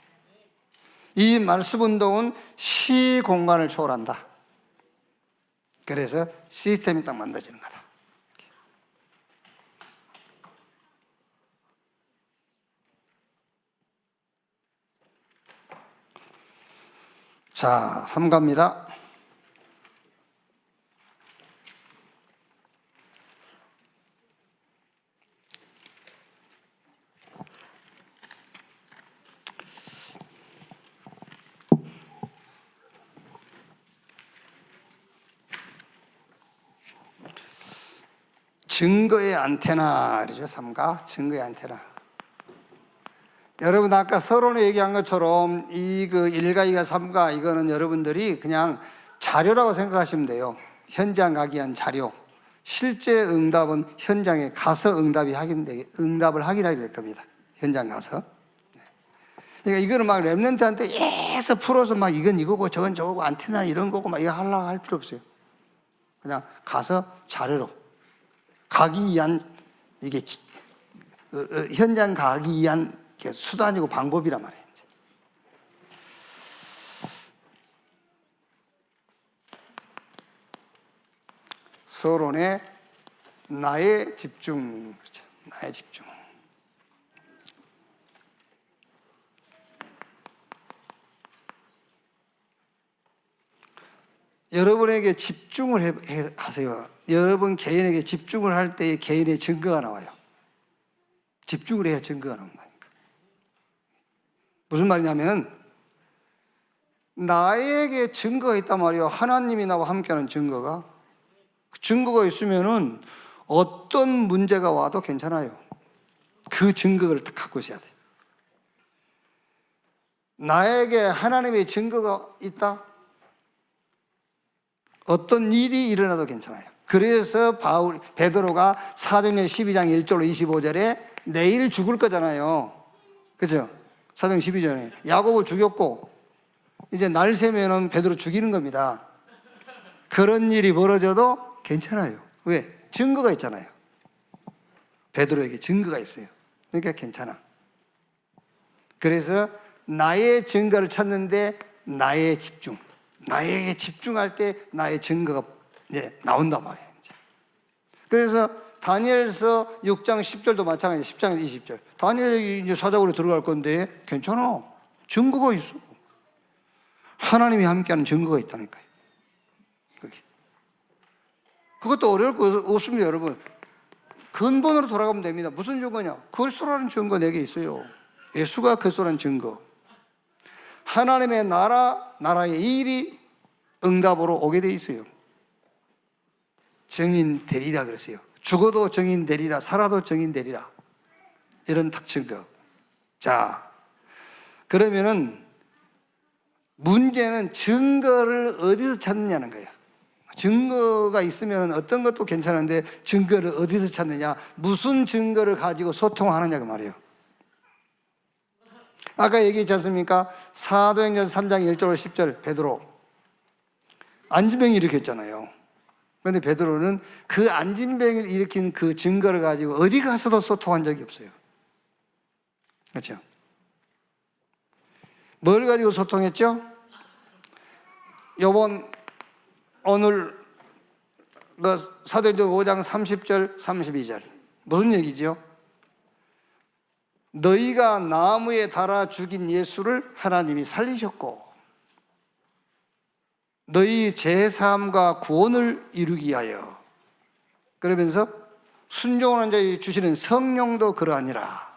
이 말씀 운동은 시공간을 초월한다. 그래서 시스템이 딱 만들어지는 거다. 자, 3가입니다. 증거의 안테나, 그러죠? 3가 증거의 안테나. 여러분 아까 서론에 얘기한 것처럼 이 그 1가, 2가, 3가 이거는 여러분들이 그냥 자료라고 생각하시면 돼요. 현장 가기 위한 자료. 실제 응답은 현장에 가서 응답을 확인하게 될 겁니다. 현장 가서. 그러니까 이거는 막 렘넌트한테 예서 풀어서 막 이건 이거고 저건 저거고 안테나는 이런 거고 막 이거 하려고 할 필요 없어요. 그냥 가서 자료로 가기 위한 이게 현장 가기 위한 수단이고 방법이란 말이에요. 서론의 나의 집중, 그렇죠? 나의 집중. 여러분에게 집중을 하세요. 여러분 개인에게 집중을 할 때 개인의 증거가 나와요. 집중을 해야 증거가 나온다니까. 무슨 말이냐면 나에게 증거가 있단 말이에요. 하나님이 나와 함께하는 증거가. 그 증거가 있으면은 어떤 문제가 와도 괜찮아요. 그 증거를 딱 갖고 있어야 돼. 나에게 하나님의 증거가 있다? 어떤 일이 일어나도 괜찮아요. 그래서 베드로가 사도행전 12장 1절로 25절에 내일 죽을 거잖아요. 그죠? 사도행 12절에 야고보 죽였고 이제 날 새면은 베드로 죽이는 겁니다. 그런 일이 벌어져도 괜찮아요. 왜? 증거가 있잖아요. 베드로에게 증거가 있어요. 그러니까 괜찮아. 그래서 나의 증거를 찾는데 나의 집중. 나에게 집중할 때 나의 증거가 이제 나온단 말이에요. 이제. 그래서 다니엘서 6장 10절도 마찬가지, 10장 20절. 다니엘이 이제 사자굴에 들어갈 건데 괜찮아. 증거가 있어. 하나님이 함께하는 증거가 있다니까요. 그것도 어려울 거 없습니다, 여러분. 근본으로 돌아가면 됩니다. 무슨 증거냐? 그리스도라는 증거 내게 있어요. 예수가 그리스도라는 증거. 하나님의 나라의 일이 응답으로 오게 돼 있어요. 증인 되리라 그랬어요. 죽어도 증인 되리라, 살아도 증인 되리라. 이런 딱 증거. 자, 그러면은 문제는 증거를 어디서 찾느냐는 거예요. 증거가 있으면 어떤 것도 괜찮은데 증거를 어디서 찾느냐, 무슨 증거를 가지고 소통하느냐 그 말이에요. 아까 얘기했지 않습니까? 사도행전 3장 1절 10절 베드로 안진병이 일으켰잖아요. 그런데 베드로는 그 안진병을 일으킨 그 증거를 가지고 어디 가서도 소통한 적이 없어요. 그렇죠? 뭘 가지고 소통했죠? 오늘 사도행전 5장 30절 32절 무슨 얘기죠? 너희가 나무에 달아 죽인 예수를 하나님이 살리셨고 너희 제사함과 구원을 이루기 위하여, 그러면서 순종하는 자에게 주시는 성령도 그러하니라.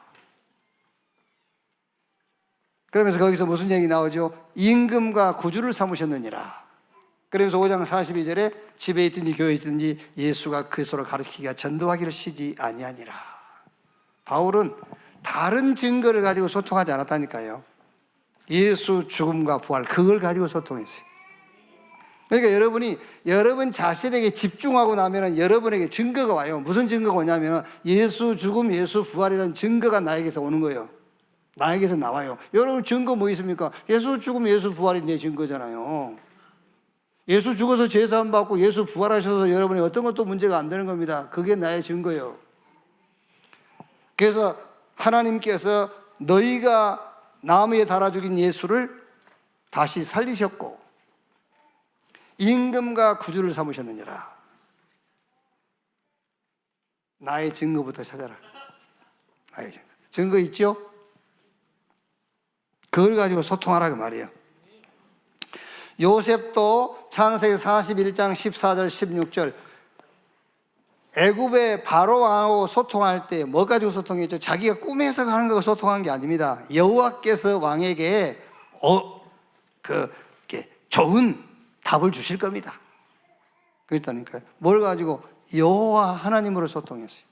그러면서 거기서 무슨 얘기 나오죠? 임금과 구주를 삼으셨느니라. 그러면서 5장 42절에 집에 있든지 교회에 있든지 예수가 그리스도를 가르치기가 전도하기를 쉬지 아니하니라. 바울은 다른 증거를 가지고 소통하지 않았다니까요. 예수 죽음과 부활, 그걸 가지고 소통했어요. 그러니까 여러분이 여러분 자신에게 집중하고 나면 여러분에게 증거가 와요. 무슨 증거가 오냐면 예수 죽음, 예수 부활이라는 증거가 나에게서 오는 거예요. 나에게서 나와요. 여러분 증거 뭐 있습니까? 예수 죽음, 예수 부활이 내 증거잖아요. 예수 죽어서 제사함 받고 예수 부활하셔서 여러분이 어떤 것도 문제가 안 되는 겁니다. 그게 나의 증거예요. 그래서 하나님께서 너희가 나무에 달아 죽인 예수를 다시 살리셨고 임금과 구주를 삼으셨느니라. 나의 증거부터 찾아라. 나의 증거. 증거 있죠? 그걸 가지고 소통하라 그 말이에요. 요셉도 창세기 41장 14절 16절 애굽의 바로 왕하고 소통할 때 뭐 가지고 소통했죠? 자기가 꿈에서 하는 거 소통한 게 아닙니다. 여호와께서 왕에게 좋은 답을 주실 겁니다. 그랬다니까요. 뭘 가지고? 여호와 하나님으로 소통했어요.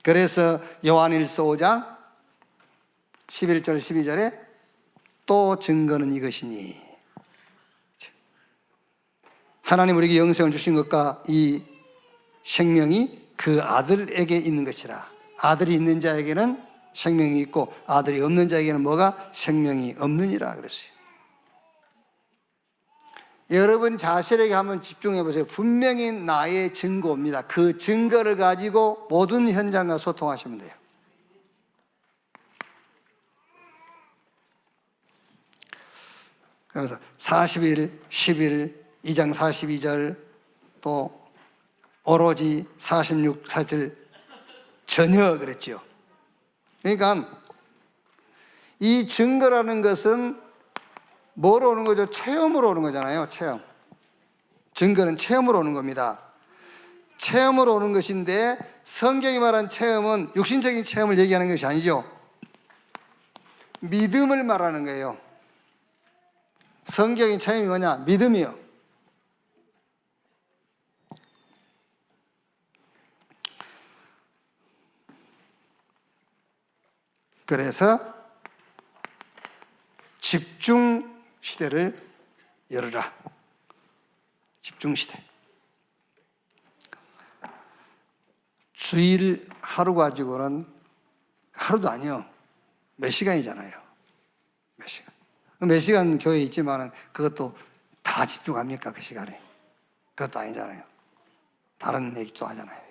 그래서 요한일서 5장 11절 12절에 또 증거는 이것이니, 하나님 우리에게 영생을 주신 것과 이 생명이 그 아들에게 있는 것이라. 아들이 있는 자에게는 생명이 있고 아들이 없는 자에게는 뭐가? 생명이 없느니라 그랬어요. 여러분 자신에게 한번 집중해 보세요. 분명히 나의 증거입니다. 그 증거를 가지고 모든 현장과 소통하시면 돼요. 그래서 40일, 10일, 2장 42절, 또 오로지 46, 47 전혀 그랬죠. 그러니까 이 증거라는 것은 뭐로 오는 거죠? 체험으로 오는 거잖아요. 체험. 증거는 체험으로 오는 겁니다. 체험으로 오는 것인데 성경이 말한 체험은 육신적인 체험을 얘기하는 것이 아니죠. 믿음을 말하는 거예요. 성경의 체험이 뭐냐? 믿음이요. 그래서 집중 시대를 열어라. 집중 시대. 주일 하루 가지고는 하루도 아니요. 몇 시간이잖아요. 몇 시간. 몇 시간 교회에 있지만은 그것도 다 집중합니까? 그 시간에. 그것도 아니잖아요. 다른 얘기도 하잖아요.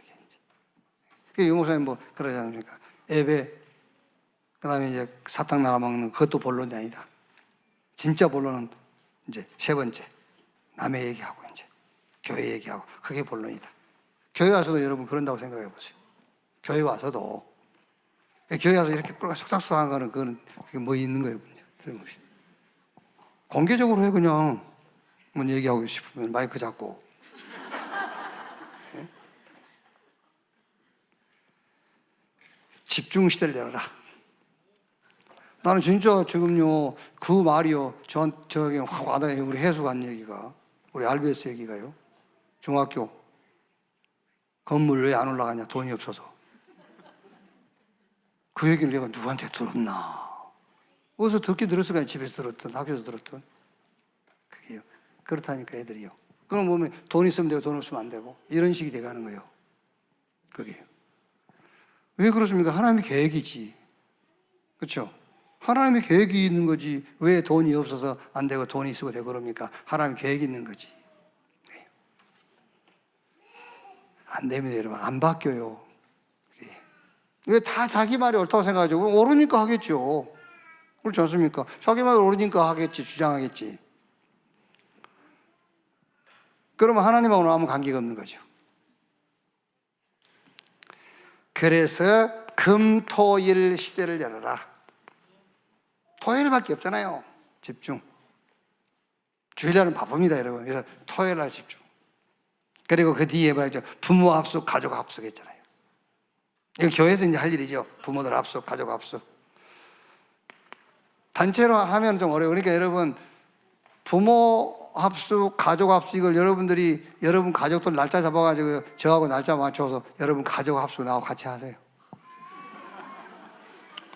그 유목사님 뭐 그러지 않습니까? 예배, 그 다음에 이제 사탕 나눠 먹는 그것도 본론이 아니다. 진짜 본론은 이제 세 번째. 남의 얘기하고 이제 교회 얘기하고 그게 본론이다. 교회 와서도 여러분 그런다고 생각해 보세요. 교회 와서도 교회 와서 이렇게 속닥속닥 하는 거는 그게 뭐 있는 거예요. 틀림없이. 공개적으로 해 그냥. 뭐 얘기하고 싶으면 마이크 잡고. 네? 집중 시대를 열어라. 나는 진짜 지금요 그 말이요 저에게 확 와닿아요. 우리 해수관 얘기가, 우리 RBS 얘기가요. 중학교 건물 왜 안 올라가냐? 돈이 없어서. 그 얘기를 내가 누구한테 들었나? 어디서 듣긴 들었을 거야. 집에서 들었든 학교에서 들었든. 그게요. 그렇다니까 애들이요. 그럼 보면 돈 있으면 되고 돈 없으면 안 되고 이런 식이 돼가는 거예요. 그게 왜 그렇습니까? 하나님의 계획이지. 그렇죠? 하나님의 계획이 있는 거지. 왜 돈이 없어서 안 되고 돈이 있어도 되고 그럽니까? 하나님의 계획이 있는 거지. 네. 안 됩니다, 여러분. 안 바뀌어요. 왜 다 자기 말이 옳다고 생각하죠? 옳으니까 하겠죠. 그렇지 않습니까? 자기 말이 옳으니까 하겠지, 주장하겠지. 그러면 하나님하고는 아무 관계가 없는 거죠. 그래서 금토일 시대를 열어라. 토요일밖에 없잖아요. 집중. 주일날은 바쁩니다, 여러분. 그래서 토요일날 집중. 그리고 그 뒤에 뭐죠? 부모 합숙, 가족 합숙 했잖아요. 이거 교회에서 이제 할 일이죠. 부모들 합숙, 가족 합숙. 단체로 하면 좀 어려워. 그러니까 여러분, 부모 합숙, 가족 합숙 이걸 여러분들이 여러분 가족들 날짜 잡아가지고 저하고 날짜 맞춰서 여러분 가족 합숙 나하고 같이 하세요.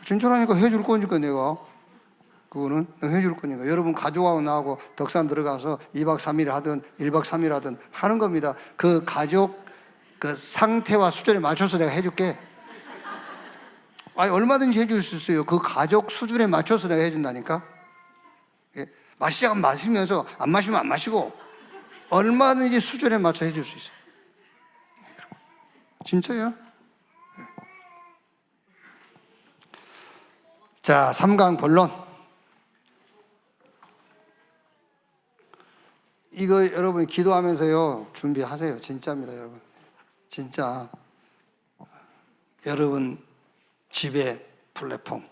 진짜라니까 해줄 거니까 내가. 그거는 해줄 거니까. 여러분 가족하고 나하고 덕산 들어가서 2박 3일 하든 1박 3일 하든 하는 겁니다. 그 가족 그 상태와 수준에 맞춰서 내가 해줄게. 아니, 얼마든지 해줄 수 있어요. 그 가족 수준에 맞춰서 내가 해준다니까. 예? 마시자면 마시면서 안 마시면 안 마시고 얼마든지 수준에 맞춰 해줄 수 있어요. 진짜요? 자, 3강 본론. 이거 여러분 기도하면서요 준비하세요. 진짜입니다, 여러분. 진짜 여러분 집에 플랫폼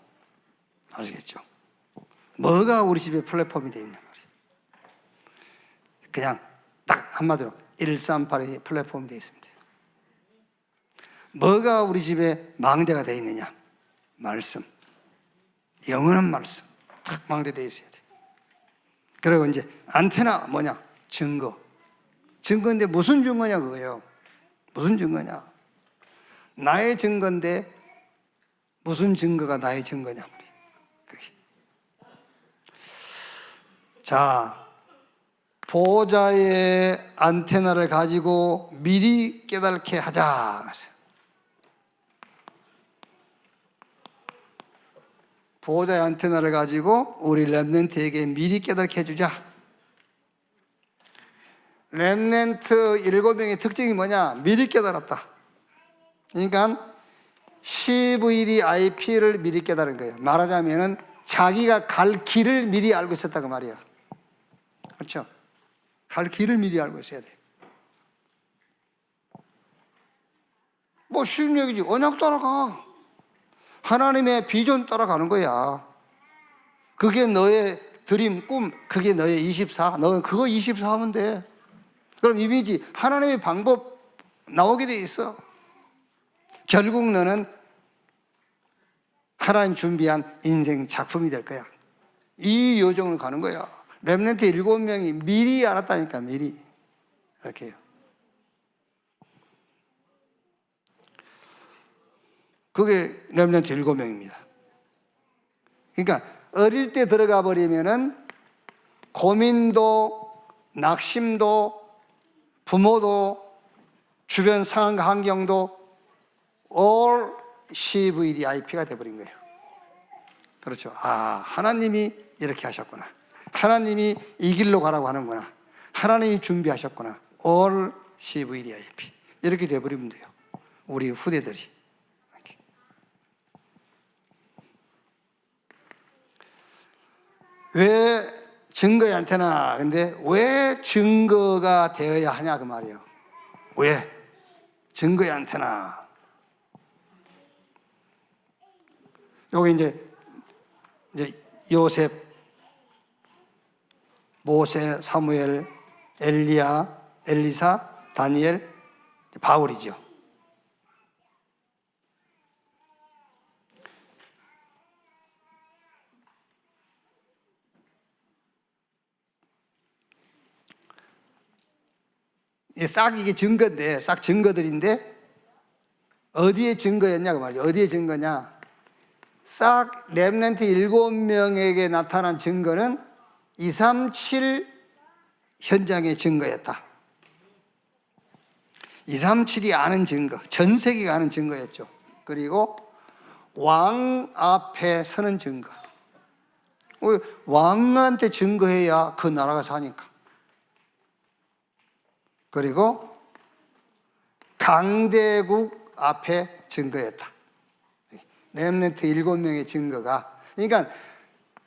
아시겠죠? 뭐가 우리 집에 플랫폼이 되어 있냐 말이에요. 그냥 딱 한마디로 138의 플랫폼이 되어 있습니다. 뭐가 우리 집에 망대가 되어 있느냐? 말씀. 영원한 말씀. 딱 망대되어 있어야 돼. 그리고 이제 안테나 뭐냐? 증거. 증거인데 무슨 증거냐 그거예요. 무슨 증거냐? 나의 증거인데 무슨 증거가 나의 증거냐 말이에요. 그게. 자, 보호자의 안테나를 가지고 미리 깨닫게 하자. 보호자의 안테나를 가지고 우리 렘넌트에게 미리 깨닫게 해주자. 렘넌트 7명의 특징이 뭐냐? 미리 깨달았다. 그러니까 CVDIP를 미리 깨달은 거예요. 말하자면은 자기가 갈 길을 미리 알고 있었다고 말이야. 그렇죠? 갈 길을 미리 알고 있어야 돼. 뭐 쉬운 얘기지. 언약 따라가. 하나님의 비전 따라가는 거야. 그게 너의 드림, 꿈, 그게 너의 24. 너는 그거 24 하면 돼. 그럼 이미지, 하나님의 방법 나오게 돼 있어. 결국 너는 하나님 준비한 인생 작품이 될 거야. 이 여정을 가는 거야. 렘넌트 7명이 미리 알았다니까, 미리. 이렇게 해요. 그게 렘넌트 7명입니다. 그러니까 어릴 때 들어가 버리면은 고민도, 낙심도, 부모도, 주변 상황 환경도 all CVDIP가 돼버린 거예요. 그렇죠. 아, 하나님이 이렇게 하셨구나. 하나님이 이 길로 가라고 하는구나. 하나님이 준비하셨구나. all CVDIP. 이렇게 돼버리면 돼요. 우리 후대들이. 왜 증거의 안테나? 근데 왜 증거가 되어야 하냐 그 말이에요. 왜? 증거의 안테나. 여기 이제 요셉, 모세, 사무엘, 엘리야, 엘리사, 다니엘, 바울이죠. 싹 이게 증거인데, 싹 증거들인데, 어디에 증거였냐고 말이죠. 어디에 증거냐? 싹 렘넌트 7명에게 나타난 증거는 237 현장의 증거였다. 237이 아는 증거, 전 세계가 아는 증거였죠. 그리고 왕 앞에 서는 증거. 왕한테 증거해야 그 나라가 사니까. 그리고 강대국 앞에 증거였다. 렘넌트 7명의 증거가. 그러니까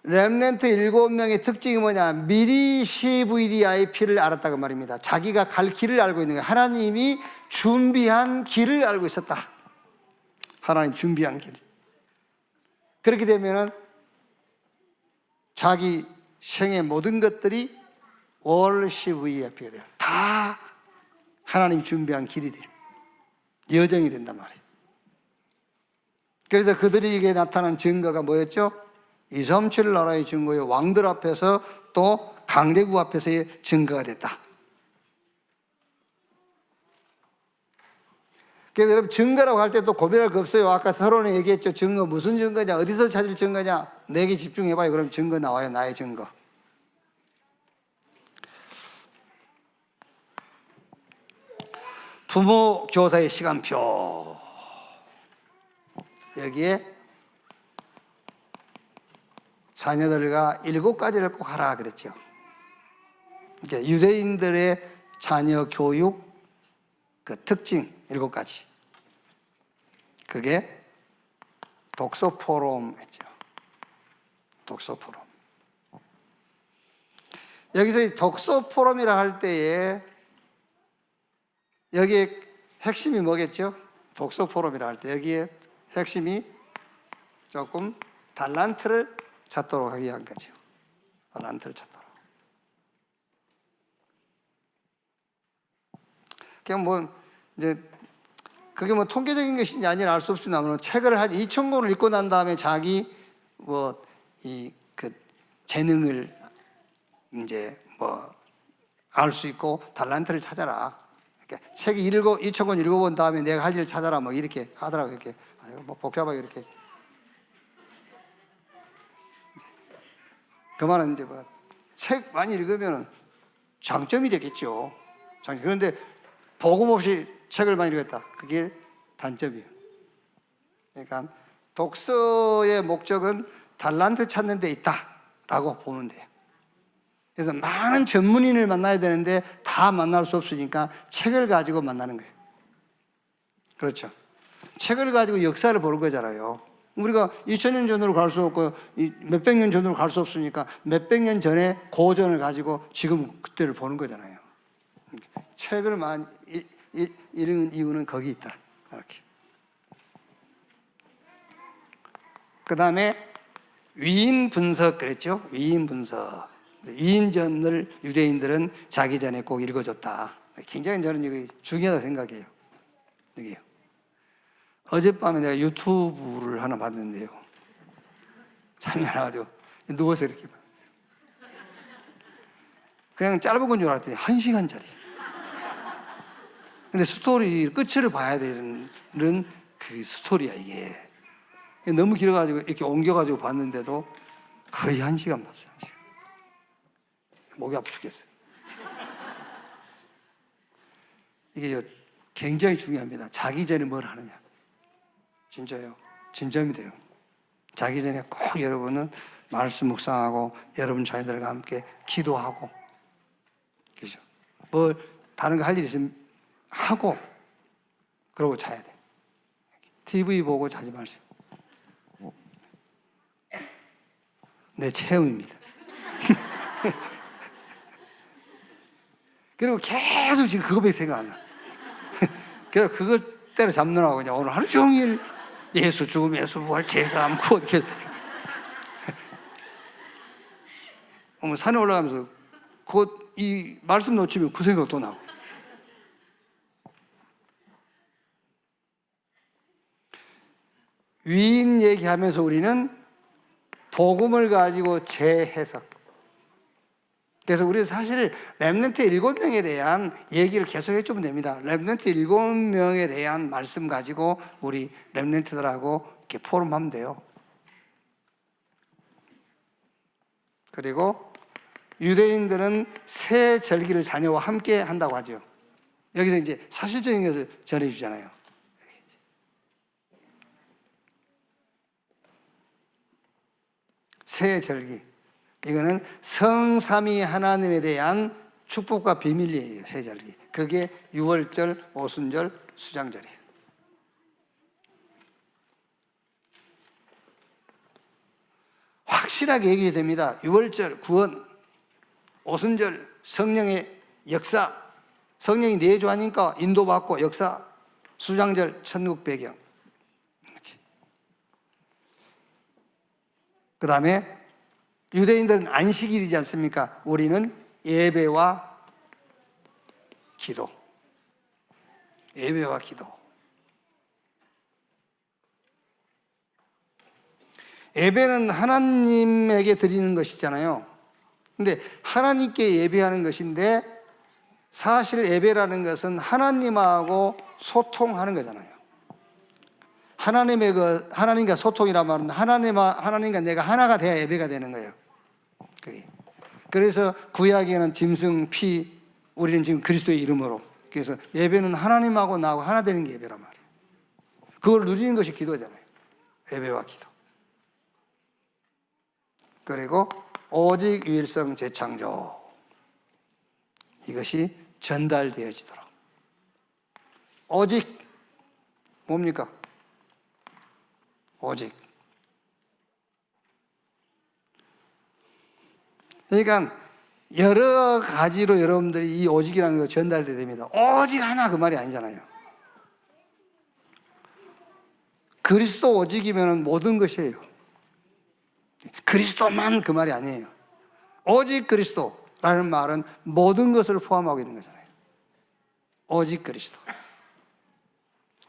렘넌트 7명의 특징이 뭐냐? 미리 CVDIP를 알았다고 말입니다. 자기가 갈 길을 알고 있는 거예요. 하나님이 준비한 길을 알고 있었다. 하나님 준비한 길. 그렇게 되면은 자기 생의 모든 것들이 월 CVDIP가 돼요. 다 하나님 준비한 길이 돼요. 여정이 된단 말이에요. 그래서 그들에게 나타난 증거가 뭐였죠? 237 나라의 증거요. 왕들 앞에서 또 강대국 앞에서의 증거가 됐다. 그래서 여러분 증거라고 할 때 또 고민할 거 없어요. 아까 서론에 얘기했죠. 증거 무슨 증거냐? 어디서 찾을 증거냐? 내게 집중해봐요. 그럼 증거 나와요. 나의 증거. 부모 교사의 시간표. 여기에 자녀들과 7가지를 꼭 하라 그랬죠. 유대인들의 자녀 교육 그 특징 7가지. 그게 독서 포럼이죠. 독서 포럼. 여기서 독서 포럼이라 할 때에 여기에 핵심이 뭐겠죠? 독서 포럼이라 할 때 여기에 핵심이 조금 달란트를 찾도록 하기 위한 거죠. 달란트를 찾도록. 그냥 뭐 이제 그게 뭐 통계적인 것인지 아닌지 알 수 없지만 책을 한 2,000권을 읽고 난 다음에 자기 뭐 이 그 재능을 이제 뭐 알 수 있고 달란트를 찾아라. 그러니까 책 2,000권 읽어본 다음에 내가 할 일을 찾아라. 뭐 이렇게 하더라고요. 이렇게 뭐 복잡하게 이렇게. 그 말은 이제 뭐 책 많이 읽으면 장점이 되겠죠. 그런데 복음 없이 책을 많이 읽었다. 그게 단점이에요. 그러니까 독서의 목적은 달란트 찾는 데 있다라고 보면 돼요. 그래서 많은 전문인을 만나야 되는데 다 만날 수 없으니까 책을 가지고 만나는 거예요. 그렇죠. 책을 가지고 역사를 보는 거잖아요. 우리가 2000년 전으로 갈 수 없고 몇백 년 전으로 갈 수 없으니까 몇백 년 전에 고전을 가지고 지금 그때를 보는 거잖아요. 책을 많이 읽는 이유는 거기 있다. 이렇게. 그 다음에 위인 분석 그랬죠. 위인 분석. 위인전을 유대인들은 자기 전에 꼭 읽어줬다. 굉장히 저는 이게 중요하다고 생각해요. 여기요. 어젯밤에 내가 유튜브를 하나 봤는데요. 잠이 안 와가지고 누워서 이렇게 봤어요. 그냥 짧은 건 줄 알았더니 1시간짜리. 근데 스토리 끝을 봐야 되는 그 스토리야 이게. 너무 길어가지고 이렇게 옮겨가지고 봤는데도 거의 1시간 봤어요. 1시간. 목이 아파 죽겠어요. 이게 굉장히 중요합니다. 자기 전에 뭘 하느냐. 진짜요. 진점이 돼요. 자기 전에 꼭 여러분은 말씀 묵상하고 여러분 자녀들과 함께 기도하고 그죠? 뭐 다른 거 할 일 있으면 하고 그러고 자야 돼. TV 보고 자지 마세요. 내 체험입니다. 그리고 계속 지금 그거밖에 생각 안 나. 그래서 그걸 때려 잡느라고 그냥 오늘 하루 종일 예수 죽음, 예수 부활, 제사 안고 이렇게. 산에 올라가면서 곧 이 말씀 놓치면 그 생각 또 나고. 위인 얘기하면서 우리는 복음을 가지고 재해석. 그래서 우리는 사실 렘넌트 7명에 대한 얘기를 계속 해주면 됩니다. 렘넌트 7명에 대한 말씀 가지고 우리 렘넌트들하고 이렇게 포럼하면 돼요. 그리고 유대인들은 새 절기를 자녀와 함께 한다고 하죠. 여기서 이제 사실적인 것을 전해주잖아요. 새 절기. 이거는 성삼위 하나님에 대한 축복과 비밀이에요. 새 절기. 그게 유월절, 오순절, 수장절이에요. 확실하게 얘기해야 됩니다. 유월절, 구원, 오순절, 성령의 역사, 성령이 내주하니까 인도받고 역사, 수장절, 천국 배경. 이렇게. 그 다음에 유대인들은 안식일이지 않습니까? 우리는 예배와 기도. 예배와 기도. 예배는 하나님에게 드리는 것이잖아요. 근데 하나님께 예배하는 것인데 사실 예배라는 것은 하나님하고 소통하는 거잖아요. 하나님과 소통이란 말은 하나님과 내가 하나가 돼야 예배가 되는 거예요. 그게. 그래서 구약에는 짐승, 피, 우리는 지금 그리스도의 이름으로. 그래서 예배는 하나님하고 나하고 하나 되는 게 예배란 말이에요. 그걸 누리는 것이 기도잖아요. 예배와 기도. 그리고 오직 유일성 재창조. 이것이 전달되어지도록. 오직 뭡니까? 오직. 그러니까 여러 가지로 여러분들이 이 오직이라는 거 전달돼야 됩니다. 오직 하나 그 말이 아니잖아요. 그리스도 오직이면 모든 것이에요. 그리스도만 그 말이 아니에요. 오직 그리스도라는 말은 모든 것을 포함하고 있는 거잖아요. 오직 그리스도.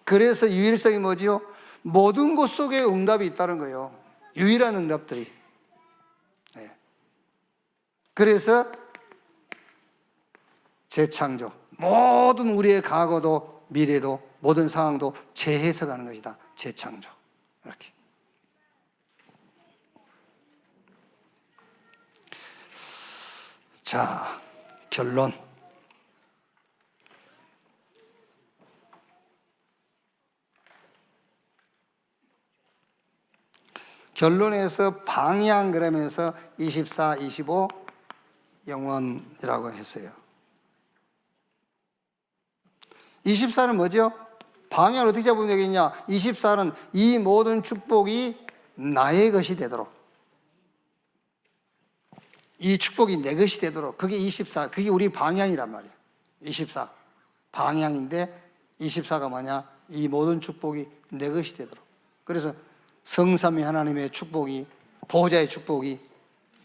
그래서 유일성이 뭐지요? 모든 것 속에 응답이 있다는 거예요. 유일한 응답들이. 네. 그래서 재창조. 모든 우리의 과거도 미래도 모든 상황도 재해석하는 것이다. 재창조. 이렇게. 자, 결론. 결론에서 방향 그러면서 24, 25 영원이라고 했어요. 24는 뭐죠? 방향을 어떻게 잡으면 되겠냐? 24는 이 모든 축복이 나의 것이 되도록. 이 축복이 내 것이 되도록. 그게 24. 그게 우리 방향이란 말이에요. 24. 방향인데 24가 뭐냐? 이 모든 축복이 내 것이 되도록. 그래서 성삼위 하나님의 축복이, 보호자의 축복이,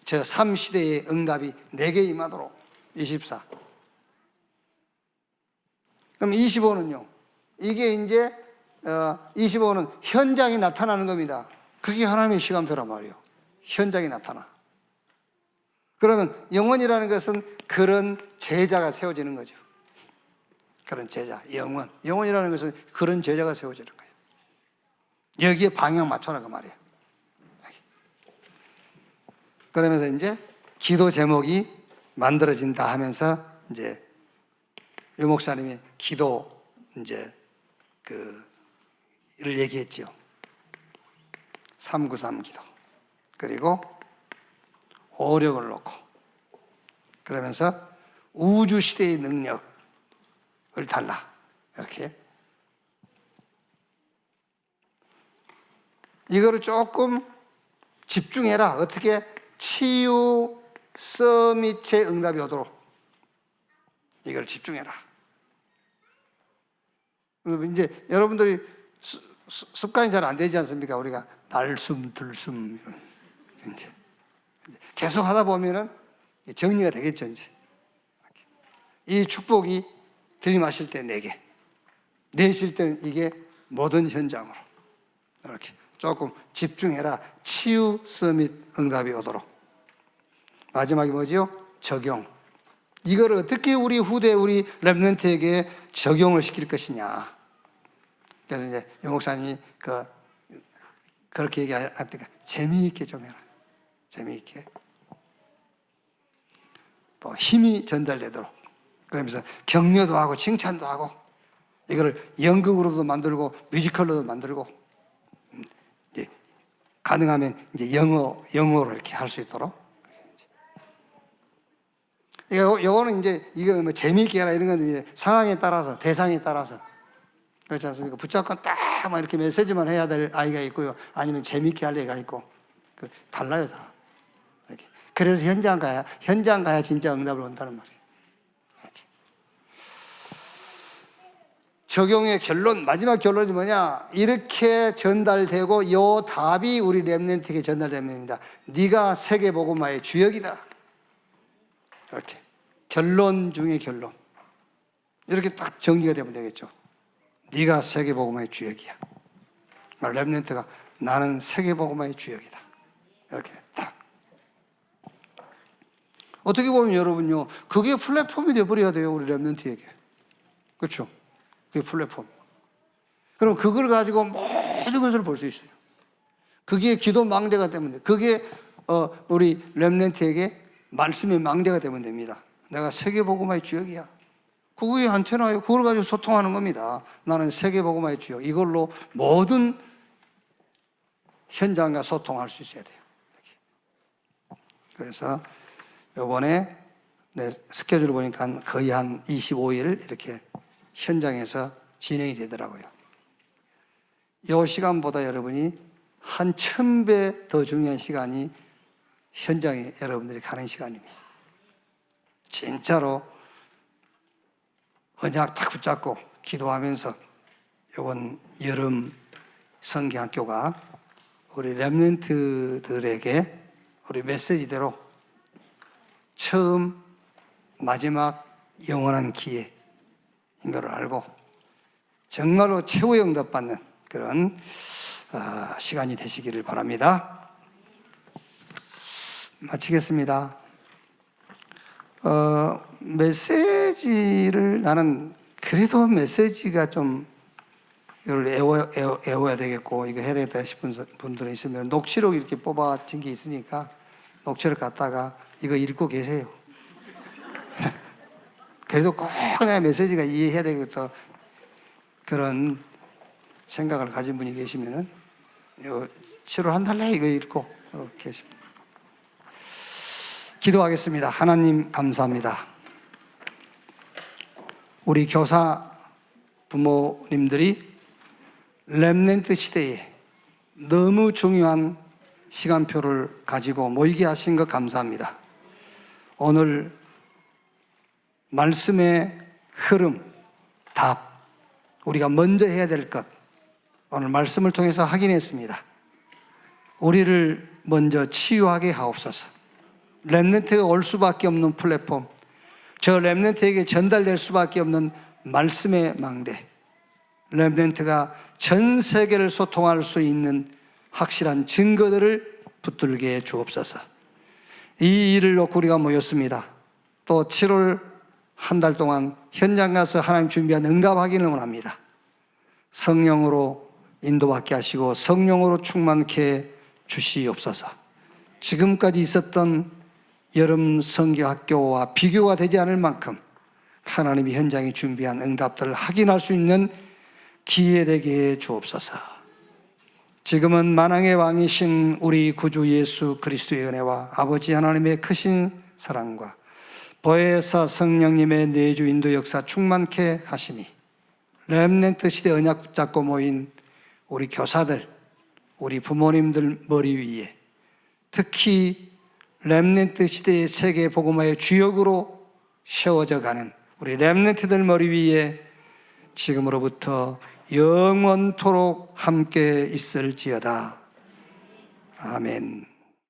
저 3시대의 응답이 내게 임하도록. 24. 그럼 25는요? 이게 이제 25는 현장이 나타나는 겁니다. 그게 하나님의 시간표란 말이에요. 현장이 나타나. 그러면 영원이라는 것은 그런 제자가 세워지는 거죠. 그런 제자, 영원. 영원이라는 것은 그런 제자가 세워지는 거예요. 여기에 방향 맞춰라 그 말이에요. 그러면서 이제 기도 제목이 만들어진다 하면서 이제 유 목사님이 기도 이제 를 얘기했지요. 393 기도. 그리고 오력을 놓고 그러면서 우주 시대의 능력을 달라. 이렇게. 이거를 조금 집중해라. 어떻게? 치유 서밋의 응답이 오도록. 이걸 집중해라. 이제 여러분들이 습관이 잘 안 되지 않습니까? 우리가 날숨, 들숨 이제 계속 하다 보면은 정리가 되겠죠. 이제 이 축복이 들이마실 때 내게, 내쉴 때는 이게 모든 현장으로 이렇게 조금 집중해라. 치유 서밋 응답이 오도록. 마지막이 뭐지요? 적용. 이걸 어떻게 우리 후대 우리 렘넌트에게 적용을 시킬 것이냐. 그래서 이제 유 목사님이 그렇게 얘기할 때가 재미있게 좀 해라. 재미있게. 또 힘이 전달되도록, 그러면서 격려도 하고 칭찬도 하고, 이거를 연극으로도 만들고 뮤지컬로도 만들고, 이제 가능하면 이제 영어로 이렇게 할 수 있도록. 요거는 이제 이거 뭐 재미있게 해라 이런 건 이제 상황에 따라서, 대상에 따라서, 그렇지 않습니까? 붙잡고 딱 막 이렇게 메시지만 해야 될 아이가 있고요, 아니면 재미있게 할 애가 있고, 달라요 다. 이렇게. 그래서 현장 가야 진짜 응답을 온다는 말이에요. 이렇게. 적용의 결론, 마지막 결론이 뭐냐? 이렇게 전달되고 이 답이 우리 렘넌트에게 전달됩니다. 네가 세계복음화의 주역이다. 이렇게 결론 중에 결론, 이렇게 딱 정리가 되면 되겠죠. 네가 세계복음화의 주역이야. 렘넌트가 나는 세계복음화의 주역이다. 이렇게 딱. 어떻게 보면 여러분요, 그게 플랫폼이 되어버려야 돼요, 우리 렘넌트에게. 그렇죠? 그게 플랫폼. 그럼 그걸 가지고 모든 것을 볼 수 있어요. 그게 기도 망대가 되면 돼. 그게 우리 렘넌트에게 말씀의 망대가 되면 됩니다. 내가 세계복음화의 주역이야. 그거에 안테나요. 그걸 가지고 소통하는 겁니다. 나는 세계복음화의 주역. 이걸로 모든 현장과 소통할 수 있어야 돼요. 그래서 이번에 내 스케줄을 보니까 거의 한 25일 이렇게 현장에서 진행이 되더라고요. 이 시간보다 여러분이 한 1000배 더 중요한 시간이 현장에 여러분들이 가는 시간입니다. 진짜로 언약 딱 붙잡고 기도하면서 이번 여름 성경학교가 우리 렘넌트들에게 우리 메시지대로 처음 마지막 영원한 기회인 것을 알고 정말로 최후의 응답받는 그런 시간이 되시기를 바랍니다. 마치겠습니다. 메시지를 나는 그래도 메시지가 좀 이걸 애워야 되겠고 이거 해야 되겠다 싶은 분들이 있으면 녹취록 이렇게 뽑아진 게 있으니까 녹취록 갖다가 이거 읽고 계세요. 그래도 꼭 내가 메시지가 이해해야 되겠다 그런 생각을 가진 분이 계시면은 7월 한 달 내에 이거 읽고 계십니다. 기도하겠습니다. 하나님 감사합니다. 우리 교사 부모님들이 렘넌트 시대에 너무 중요한 시간표를 가지고 모이게 하신 것 감사합니다. 오늘 말씀의 흐름, 답, 우리가 먼저 해야 될 것, 오늘 말씀을 통해서 확인했습니다. 우리를 먼저 치유하게 하옵소서. 렘넌트가 올 수밖에 없는 플랫폼, 저 렘넌트에게 전달될 수밖에 없는 말씀의 망대, 렘넌트가 전 세계를 소통할 수 있는 확실한 증거들을 붙들게 주옵소서. 이 일을 놓고 우리가 모였습니다. 또 7월 한 달 동안 현장 가서 하나님 준비한 응답 확인을 원합니다. 성령으로 인도받게 하시고 성령으로 충만케 주시옵소서. 지금까지 있었던 여름 성경학교와 비교가 되지 않을 만큼 하나님이 현장에 준비한 응답들을 확인할 수 있는 기회 되게 해 주옵소서. 지금은 만왕의 왕이신 우리 구주 예수 그리스도의 은혜와 아버지 하나님의 크신 사랑과 보혜사 성령님의 내주 인도 역사 충만케 하심이 렘넌트 시대 언약 붙잡고 모인 우리 교사들, 우리 부모님들 머리 위에, 특히 렘넌트 시대의 세계 복음화의 주역으로 세워져 가는 우리 렘넌트들 머리 위에 지금으로부터 영원토록 함께 있을지어다. 아멘.